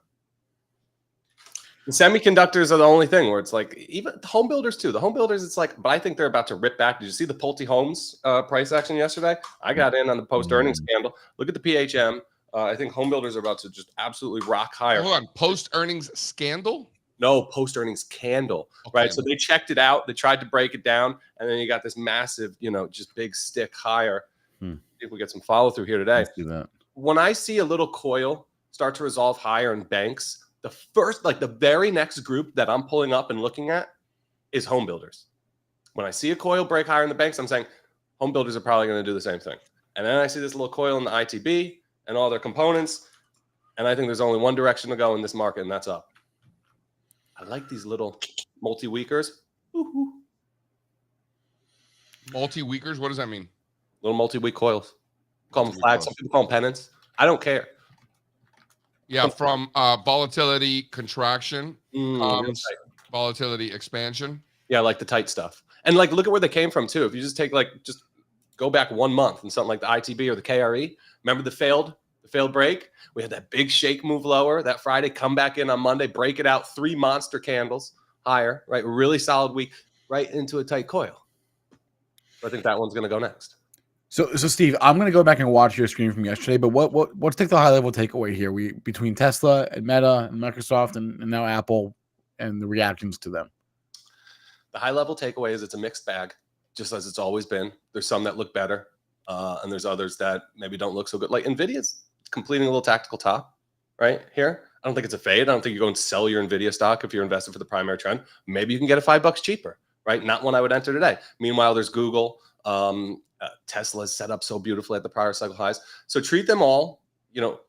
The semiconductors are the only thing where it's like, even the home builders too. The home builders, it's like, but I think they're about to rip back. Did you see the Pulte Homes price action yesterday? I got in on the post earnings scandal. Look at the PHM. I think home builders are about to just absolutely rock higher. Hold on, post earnings scandal? No, post earnings candle, right? So they checked it out. They tried to break it down, and then you got this massive, just big stick higher. See if we get some follow through here today. Let's do that. When I see a little coil start to resolve higher in banks, the very next group that I'm pulling up and looking at is home builders. When I see a coil break higher in the banks, I'm saying home builders are probably going to do the same thing. And then I see this little coil in the ITB and all their components, and I think there's only one direction to go in this market, and that's up. I like these little multi-weekers. Multi-weekers? What does that mean? Little multi-week coils. Call them flags. Some people call them pennants. I don't care. Yeah, from volatility contraction comes volatility expansion. Yeah, like the tight stuff. And like, look at where they came from too. If you just take just go back 1 month and something like the ITB or the KRE, remember the failed break? We had that big shake move lower that Friday, come back in on Monday, break it out, 3 monster candles higher, right? Really solid week, right into a tight coil. I think that one's going to go next. So Steve, I'm going to go back and watch your screen from yesterday, but let's take the high level takeaway here. We between Tesla and Meta and Microsoft and now Apple and the reactions to them. The high level takeaway is it's a mixed bag, just as it's always been. There's some that look better, and there's others that maybe don't look so good. Like Nvidia's completing a little tactical top right here. I don't think it's a fade. I don't think you go and sell your Nvidia stock if you're invested for the primary trend. Maybe you can get it $5 cheaper, right? Not one I would enter today. Meanwhile, there's Google. Tesla's set up so beautifully at the prior cycle highs. So treat them all,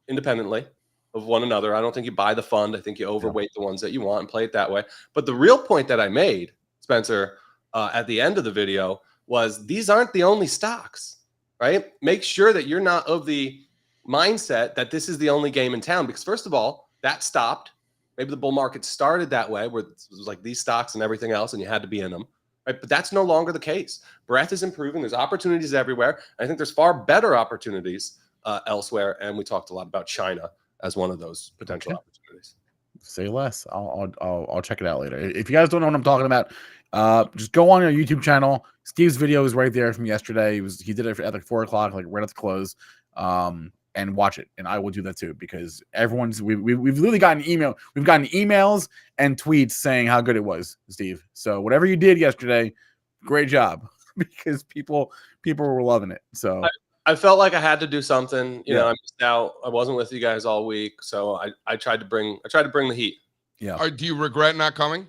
independently of one another. I don't think you buy the fund. I think you overweight the ones that you want and play it that way. But the real point that I made, Spencer, at the end of the video was these aren't the only stocks, right? Make sure that you're not of the mindset that this is the only game in town, because first of all, that stopped. Maybe the bull market started that way where it was like these stocks and everything else and you had to be in them. Right? But that's no longer the case. Breadth is improving. There's opportunities everywhere. I think there's far better opportunities elsewhere. And we talked a lot about China as one of those potential opportunities. Say less. I'll check it out later. If you guys don't know what I'm talking about, just go on your YouTube channel. Steve's video is right there from yesterday. He did it at like 4 o'clock, like right at the close. and watch it. And I will do that too, because we've literally gotten email. We've gotten emails and tweets saying how good it was, Steve. So whatever you did yesterday, great job, because people were loving it. So I felt like I had to do something. You Yeah. know, I missed out. I wasn't with you guys all week, so I tried to bring the heat. yeah. Do you regret not coming?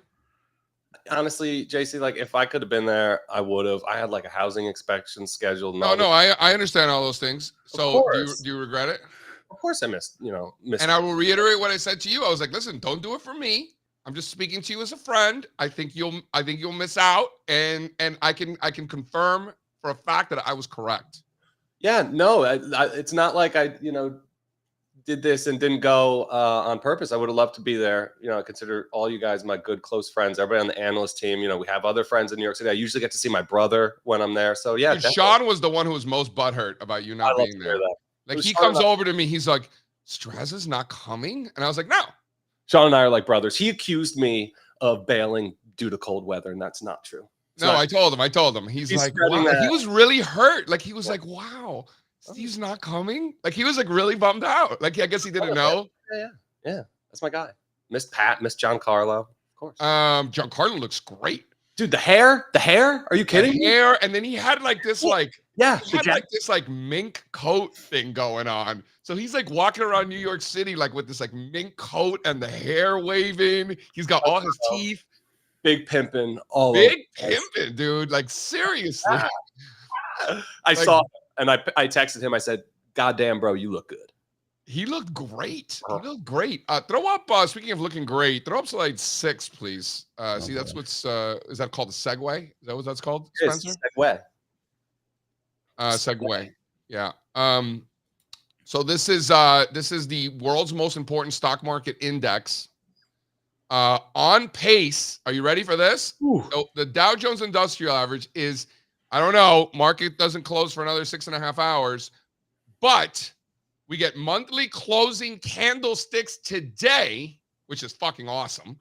Honestly, JC, like if I could have been there, I would have. I had like a housing inspection scheduled. No, I understand all those things. So do you regret it? Of course I missed. And I will reiterate what I said to you. I was like, listen, don't do it for me. I'm just speaking to you as a friend. I think you'll miss out, and I can confirm for a fact that I was correct. Yeah, no, it's not like I did this and didn't go on purpose. I would have loved to be there. I consider all you guys my good close friends. Everybody on the analyst team. We have other friends in New York City. I usually get to see my brother when I'm there. So yeah, Dude, Sean was the one who was most butthurt about you not being there. Like he comes over to me, he's like, Strazza's not coming, and I was like, no. Sean and I are like brothers. He accused me of bailing due to cold weather, and that's not true. No, I told him. He's like, wow. He was really hurt. Like he was like, wow, Steve's not coming. Like he was like really bummed out. Like I guess he didn't know. Yeah. That's my guy. Miss Pat, Miss Giancarlo, of course. Giancarlo looks great. Dude, the hair. Are you kidding? The hair, and then he had like this like this like mink coat thing going on. So he's like walking around New York City like with this like mink coat and the hair waving. He's got all his teeth. Big pimping, dude. Like seriously. I saw and I texted him. I said, "God damn, bro, you look good." He looked great. He looked great. Throw up. Speaking of looking great, throw up slide 6, please. See, that's what's. Is that called a segue? Is that what that's called, Spencer? Segue. Segue. Yeah. So this is the world's most important stock market index. On pace. Are you ready for this? So the Dow Jones Industrial Average is, I don't know, market doesn't close for another 6.5 hours, but we get monthly closing candlesticks today, which is fucking awesome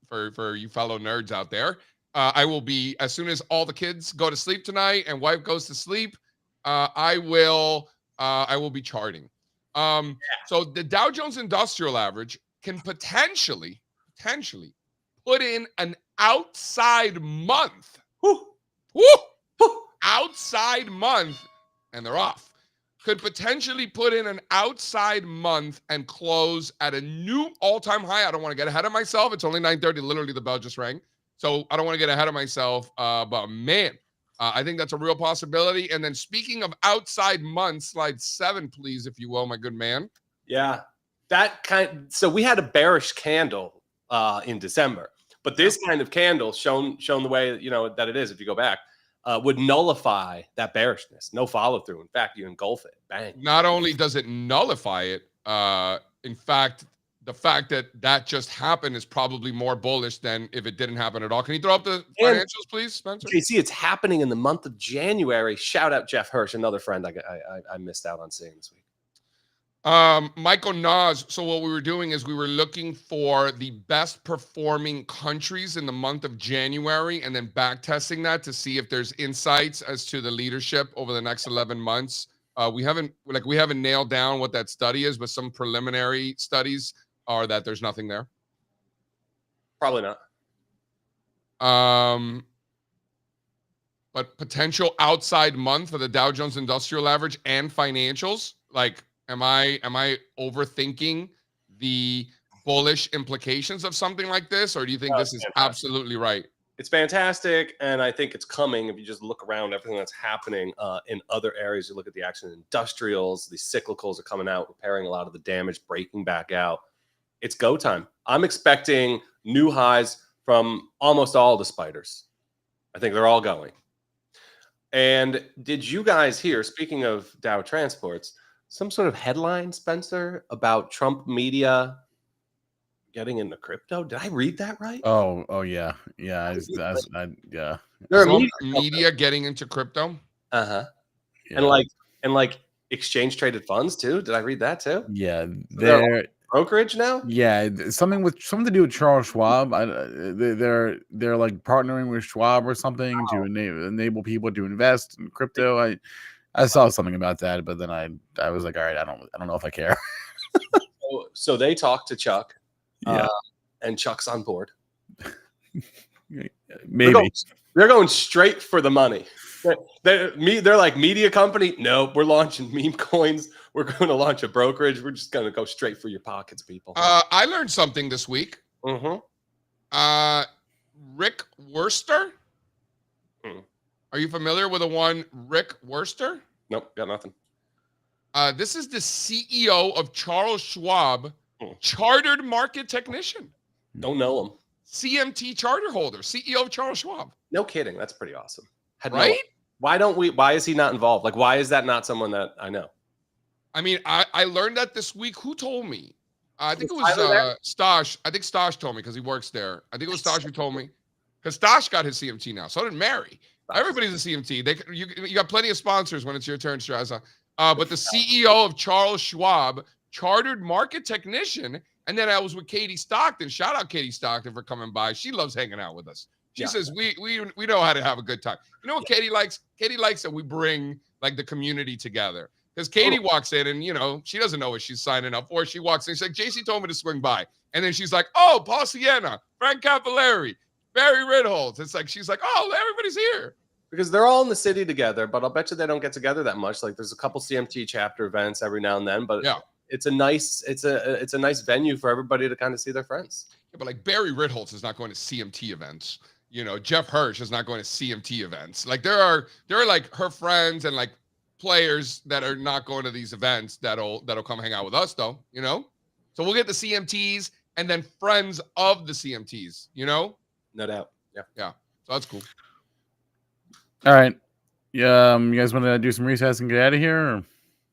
for you fellow nerds out there. I will be, as soon as all the kids go to sleep tonight and wife goes to sleep, I will be charting. So the Dow Jones Industrial Average can potentially put in an outside month. Outside month, and they're off. Could potentially put in an outside month and close at a new all-time high. I don't want to get ahead of myself. It's only 9:30. Literally, the bell just rang. So I don't want to get ahead of myself. But man, I think that's a real possibility. And then speaking of outside months, slide 7, please, if you will, my good man. Yeah, so we had a bearish candle in December, but this kind of candle shown the way that it is, if you go back, would nullify that bearishness. No follow through. In fact, you engulf it. Bang. Not only does it nullify it, in fact, the fact that just happened is probably more bullish than if it didn't happen at all. Can you throw up the financials, please, Spencer? JC, it's happening in the month of January. Shout out Jeff Hirsch, another friend I missed out on seeing this week. Michael Nas. So what we were doing is we were looking for the best performing countries in the month of January and then back testing that to see if there's insights as to the leadership over the next 11 months. We haven't nailed down what that study is, but some preliminary studies are that there's nothing there. Probably not. But potential outside month for the Dow Jones Industrial Average and financials. Like, am I overthinking the bullish implications of something like this, or do you think this is absolutely right? It's fantastic, and I think it's coming. If you just look around everything that's happening in other areas, you look at the action in industrials, the cyclicals are coming out, repairing a lot of the damage, breaking back out. It's go time. I'm expecting new highs from almost all the spiders. I think they're all going. And did you guys hear, speaking of Dow Transports, some sort of headline, Spencer, about Trump media getting into crypto? Did I read that right? Oh yeah. Yeah. Yeah. There are media getting into crypto. Uh-huh. Yeah. And like exchange traded funds too. Did I read that too? Yeah. They're brokerage now. Yeah, something to do with Charles Schwab. They're like partnering with Schwab or something to enable people to invest in crypto. I saw something about that, but then I was like, all right, I don't know if I care. So they talked to Chuck, Yeah. and Chuck's on board. Maybe. They're going straight for the money. They're like media company. No, we're launching meme coins. We're going to launch a brokerage. We're just going to go straight for your pockets, people. I learned something this week. Mm-hmm. Rick Worster. Hmm. Are you familiar with the one Rick Worster? Nope, got nothing. This is the CEO of Charles Schwab, chartered market technician. Don't know him. CMT charter holder, CEO of Charles Schwab. No kidding. That's pretty awesome. Right? Why is he not involved? Like, why is that not someone that I know? I mean, I learned that this week. Who told me? I think it was Stosh. I think Stosh told me because he works there. I think it was Stosh who told me. Because Stosh got his CMT now. So did Mary. Everybody's a CMT. You got plenty of sponsors when it's your turn, Strazza. But the CEO of Charles Schwab, chartered market technician. And then I was with Katie Stockton. Shout out Katie Stockton for coming by. She loves hanging out with us. She says we know how to have a good time. You know what Katie likes? Katie likes that we bring like the community together. Because Katie walks in and, you know, she doesn't know what she's signing up for. She walks in, she's like, JC told me to swing by. And then she's like, oh, Paul Sienna, Frank Cavallari, Barry Ritholtz. It's like, she's like, oh, everybody's here. Because they're all in the city together, but I'll bet you they don't get together that much. Like there's a couple CMT chapter events every now and then, but it's a nice venue for everybody to kind of see their friends. Yeah, but like Barry Ritholtz is not going to CMT events. You know, Jeff Hirsch is not going to CMT events. Like there are like her friends and like players that are not going to these events that'll come hang out with us though, you know? So we'll get the CMTs and then friends of the CMTs, you know? No doubt. Yeah. Yeah. So that's cool. All right. Yeah. You guys want to do some recess and get out of here? Or?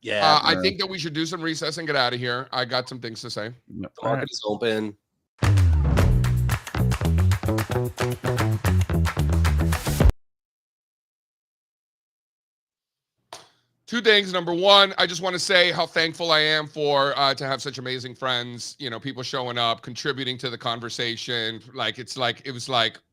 Yeah. I think that we should do some recess and get out of here. I got some things to say. The market is open. Two things. Number one, I just want to say how thankful I am for to have such amazing friends. You know, people showing up, contributing to the conversation. It was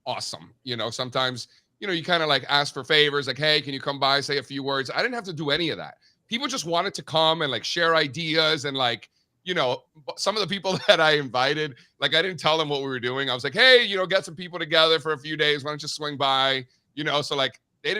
awesome. You know, sometimes, you know, you kind of like ask for favors, like, hey, can you come by, say a few words? I didn't have to do any of that. People just wanted to come and like share ideas and like, you know, some of the people that I invited, like I didn't tell them what we were doing. I was like, hey, you know, get some people together for a few days. Why don't you swing by? You know, so like, they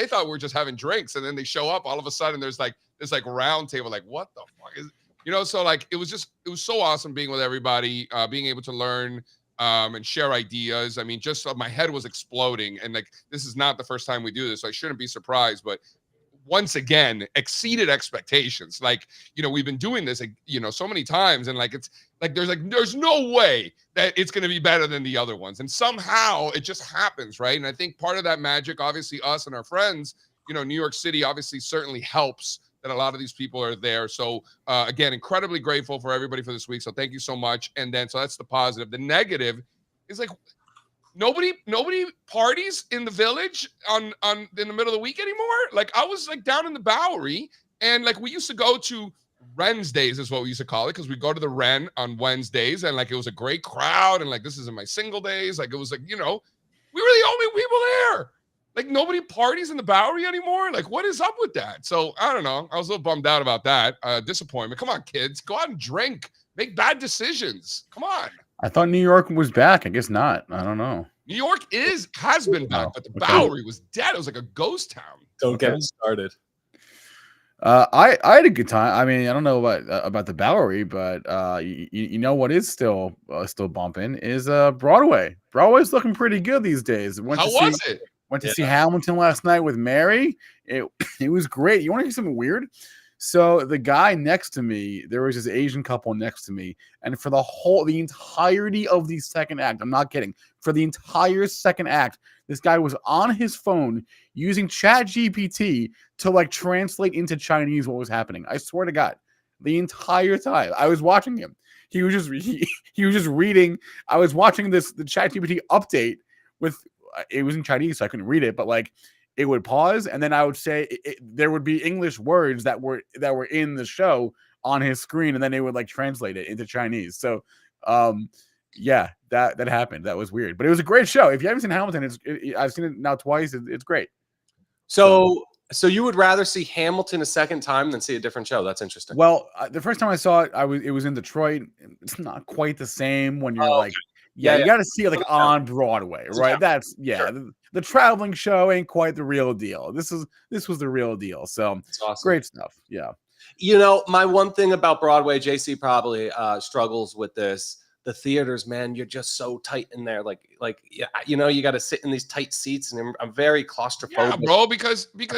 thought we were just having drinks, and then they show up all of a sudden there's like this like round table, like what the fuck is, you know? So like it was so awesome being with everybody, being able to learn and share ideas. I mean, just my head was exploding, and like this is not the first time we do this, so I shouldn't be surprised, but once again exceeded expectations. Like, you know, we've been doing this, you know, so many times, and like it's like there's no way that it's going to be better than the other ones, and somehow it just happens, right? And I think part of that magic, obviously us and our friends, you know, New York City obviously certainly helps that a lot of these people are there. So again, incredibly grateful for everybody for this week, so thank you so much. And then so that's the positive. The negative is like nobody parties in the village on in the middle of the week anymore. Like I was like down in the Bowery, and like we used to go to Wednesdays is what we used to call it, because we go to the Ren on Wednesdays, and like it was a great crowd, and like this is in my single days, like it was like, you know, we were the only people there. Like nobody parties in the Bowery anymore. Like what is up with that? So I don't know. I was a little bummed out about that. Disappointment. Come on, kids, go out and drink. Make bad decisions. Come on. I thought New York was back. I guess not. I don't know. New York has been back, but the Bowery was dead. It was like a ghost town. Don't get started. I had a good time. I mean, I don't know about the Bowery, but you know what is still bumping is Broadway. Broadway's looking pretty good these days. Went to see Hamilton last night with Mary. It was great. You want to hear something weird? So the guy next to me, there was this Asian couple next to me, and for the entirety of the second act, I'm not kidding, for the entire second act, this guy was on his phone using ChatGPT to like translate into Chinese what was happening. I swear to God, the entire time I was watching him, he was just reading. I was watching the ChatGPT update with it was in Chinese, so I couldn't read it, but like. It would pause, and then I would say there would be English words that were in the show on his screen, and then they would like translate it into Chinese. So, yeah, that happened. That was weird, but it was a great show. If you haven't seen Hamilton, I've seen it now twice. It's great. So So you would rather see Hamilton a second time than see a different show? That's interesting. Well, the first time I saw it, it was in Detroit. It's not quite the same when you're like, Yeah, you got to see it like on Broadway, It's a right? town. That's Sure. the traveling show ain't quite the real deal. This was the real deal. So It's awesome. great stuff. Yeah. You know, my one thing about Broadway, JC probably struggles with this. The theaters, man, you're just so tight in there. Like, yeah, you know, you got to sit in these tight seats, and I'm very claustrophobic. Yeah, bro, because like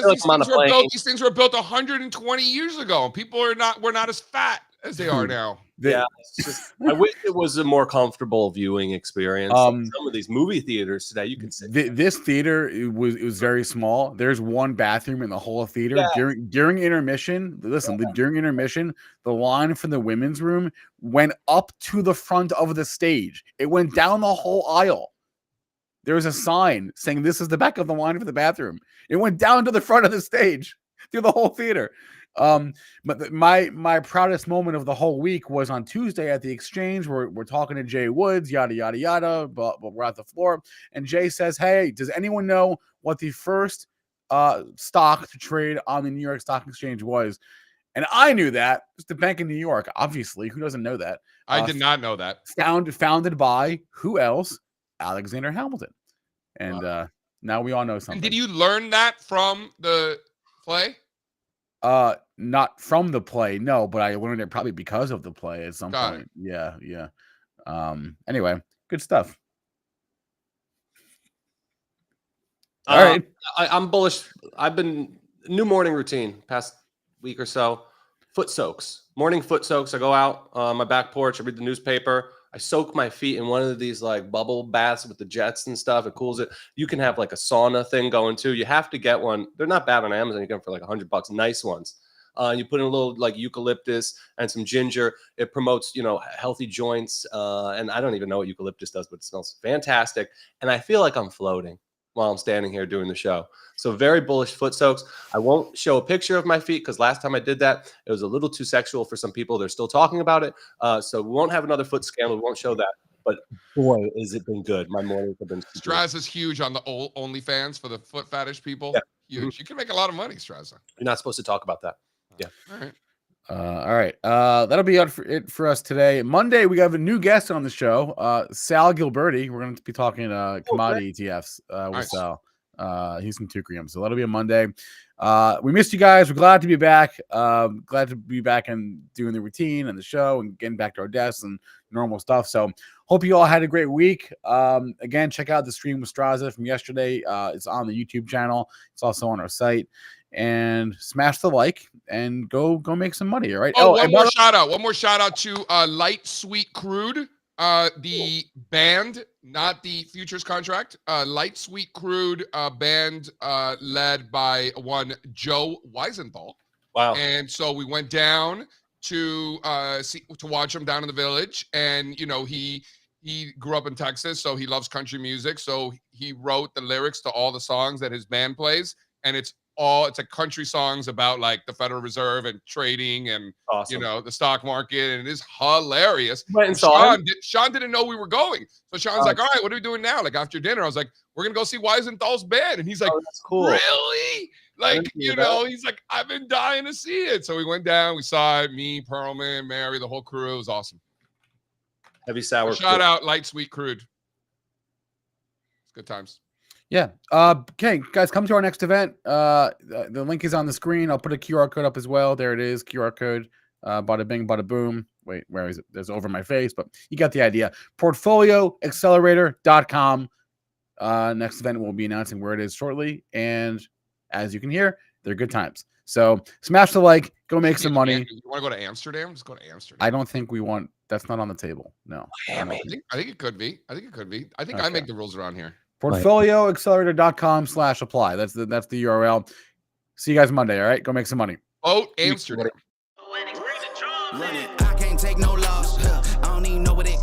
these things were built 120 years ago, and people we're not as fat as they are now. Yeah, it's just, I wish it was a more comfortable viewing experience. Like some of these movie theaters today, you can sit. This theater it was very small. There's one bathroom in the whole theater. Yeah. During intermission. Listen, during intermission, the line from the women's room went up to the front of the stage. It went down the whole aisle. There was a sign saying this is the back of the line for the bathroom. It went down to the front of the stage through the whole theater. But my proudest moment of the whole week was on Tuesday at the Exchange. We're talking to Jay Woods, yada yada yada, but we're at the floor, and Jay says, "Hey, does anyone know what the first stock to trade on the New York Stock Exchange was?" And I knew that. It's the Bank of New York, obviously. Who doesn't know that? I did not know that. Founded by who else? Alexander Hamilton. And now we all know something. And did you learn that from the play? Not from the play, no, but I learned it probably because of the play at some Got point. Yeah. Anyway, good stuff. All right. I'm bullish. I've been new morning routine past week or so. Foot soaks, morning foot soaks. I go out on my back porch. I read the newspaper. I soak my feet in one of these like bubble baths with the jets and stuff. It cools it. You can have like a sauna thing going too. You have to get one. They're not bad on Amazon. You get them for like $100. Nice ones. You put in a little like eucalyptus and some ginger. It promotes, healthy joints. And I don't even know what eucalyptus does, but it smells fantastic. And I feel like I'm floating while I'm standing here doing the show. So very bullish foot soaks. I won't show a picture of my feet because last time I did that, it was a little too sexual for some people. They're still talking about it. So we won't have another foot scandal. We won't show that. But boy, has it been good. My mornings have been super. Strazza's huge on the OnlyFans for the foot fetish people. Yeah. Huge. Mm-hmm. You can make a lot of money, Strazza. You're not supposed to talk about that. Yeah. All right. That'll be it for us today. Monday, we have a new guest on the show, Sal Gilberti. We're going to be talking commodity ETFs with Nice. Sal. He's from Tucrium, so that'll be a Monday. We missed you guys. We're glad to be back. Glad to be back and doing the routine and the show and getting back to our desks and normal stuff. So hope you all had a great week. Again, check out the stream with Strazza from yesterday. It's on the YouTube channel. It's also on our site. And smash the like and go make some money. All right. One more shout out to Light Sweet Crude. The band, not the futures contract. Light Sweet Crude band led by one Joe Weisenthal. Wow. And so we went down to watch him down in the Village, and he grew up in Texas, so he loves country music. So he wrote the lyrics to all the songs that his band plays, and it's like country songs about like the Federal Reserve and trading and awesome. The stock market, and it is hilarious. Went and saw him? Sean didn't know we were going, so Sean's like, "All right, what are we doing now?" Like after dinner, I was like, "We're gonna go see Weisenthal's band," and he's like, that's cool. "Really?" Like he's like, "I've been dying to see it." So we went down, we saw it. Me, Perlman, Mary, the whole crew. It was awesome. Heavy sour. Shout out Light Sweet Crude. It's good times. Yeah. Okay, guys, come to our next event. The link is on the screen. I'll put a QR code up as well. There it is, QR code. Bada bing, bada boom. Wait, where is it? There's over my face, but you got the idea. PortfolioAccelerator.com. Next event we'll be announcing where it is shortly. And as you can hear, they're good times. So smash the like, go make some money. You want to go to Amsterdam? Just go to Amsterdam. I don't think we want. That's not on the table. No. I think it could be. I think Okay. I make the rules around here. PortfolioAccelerator.com/apply. That's the URL. See you guys Monday. All right, go make some money. Vote Amsterdam. Run it. I can't take no loss. I don't even know what it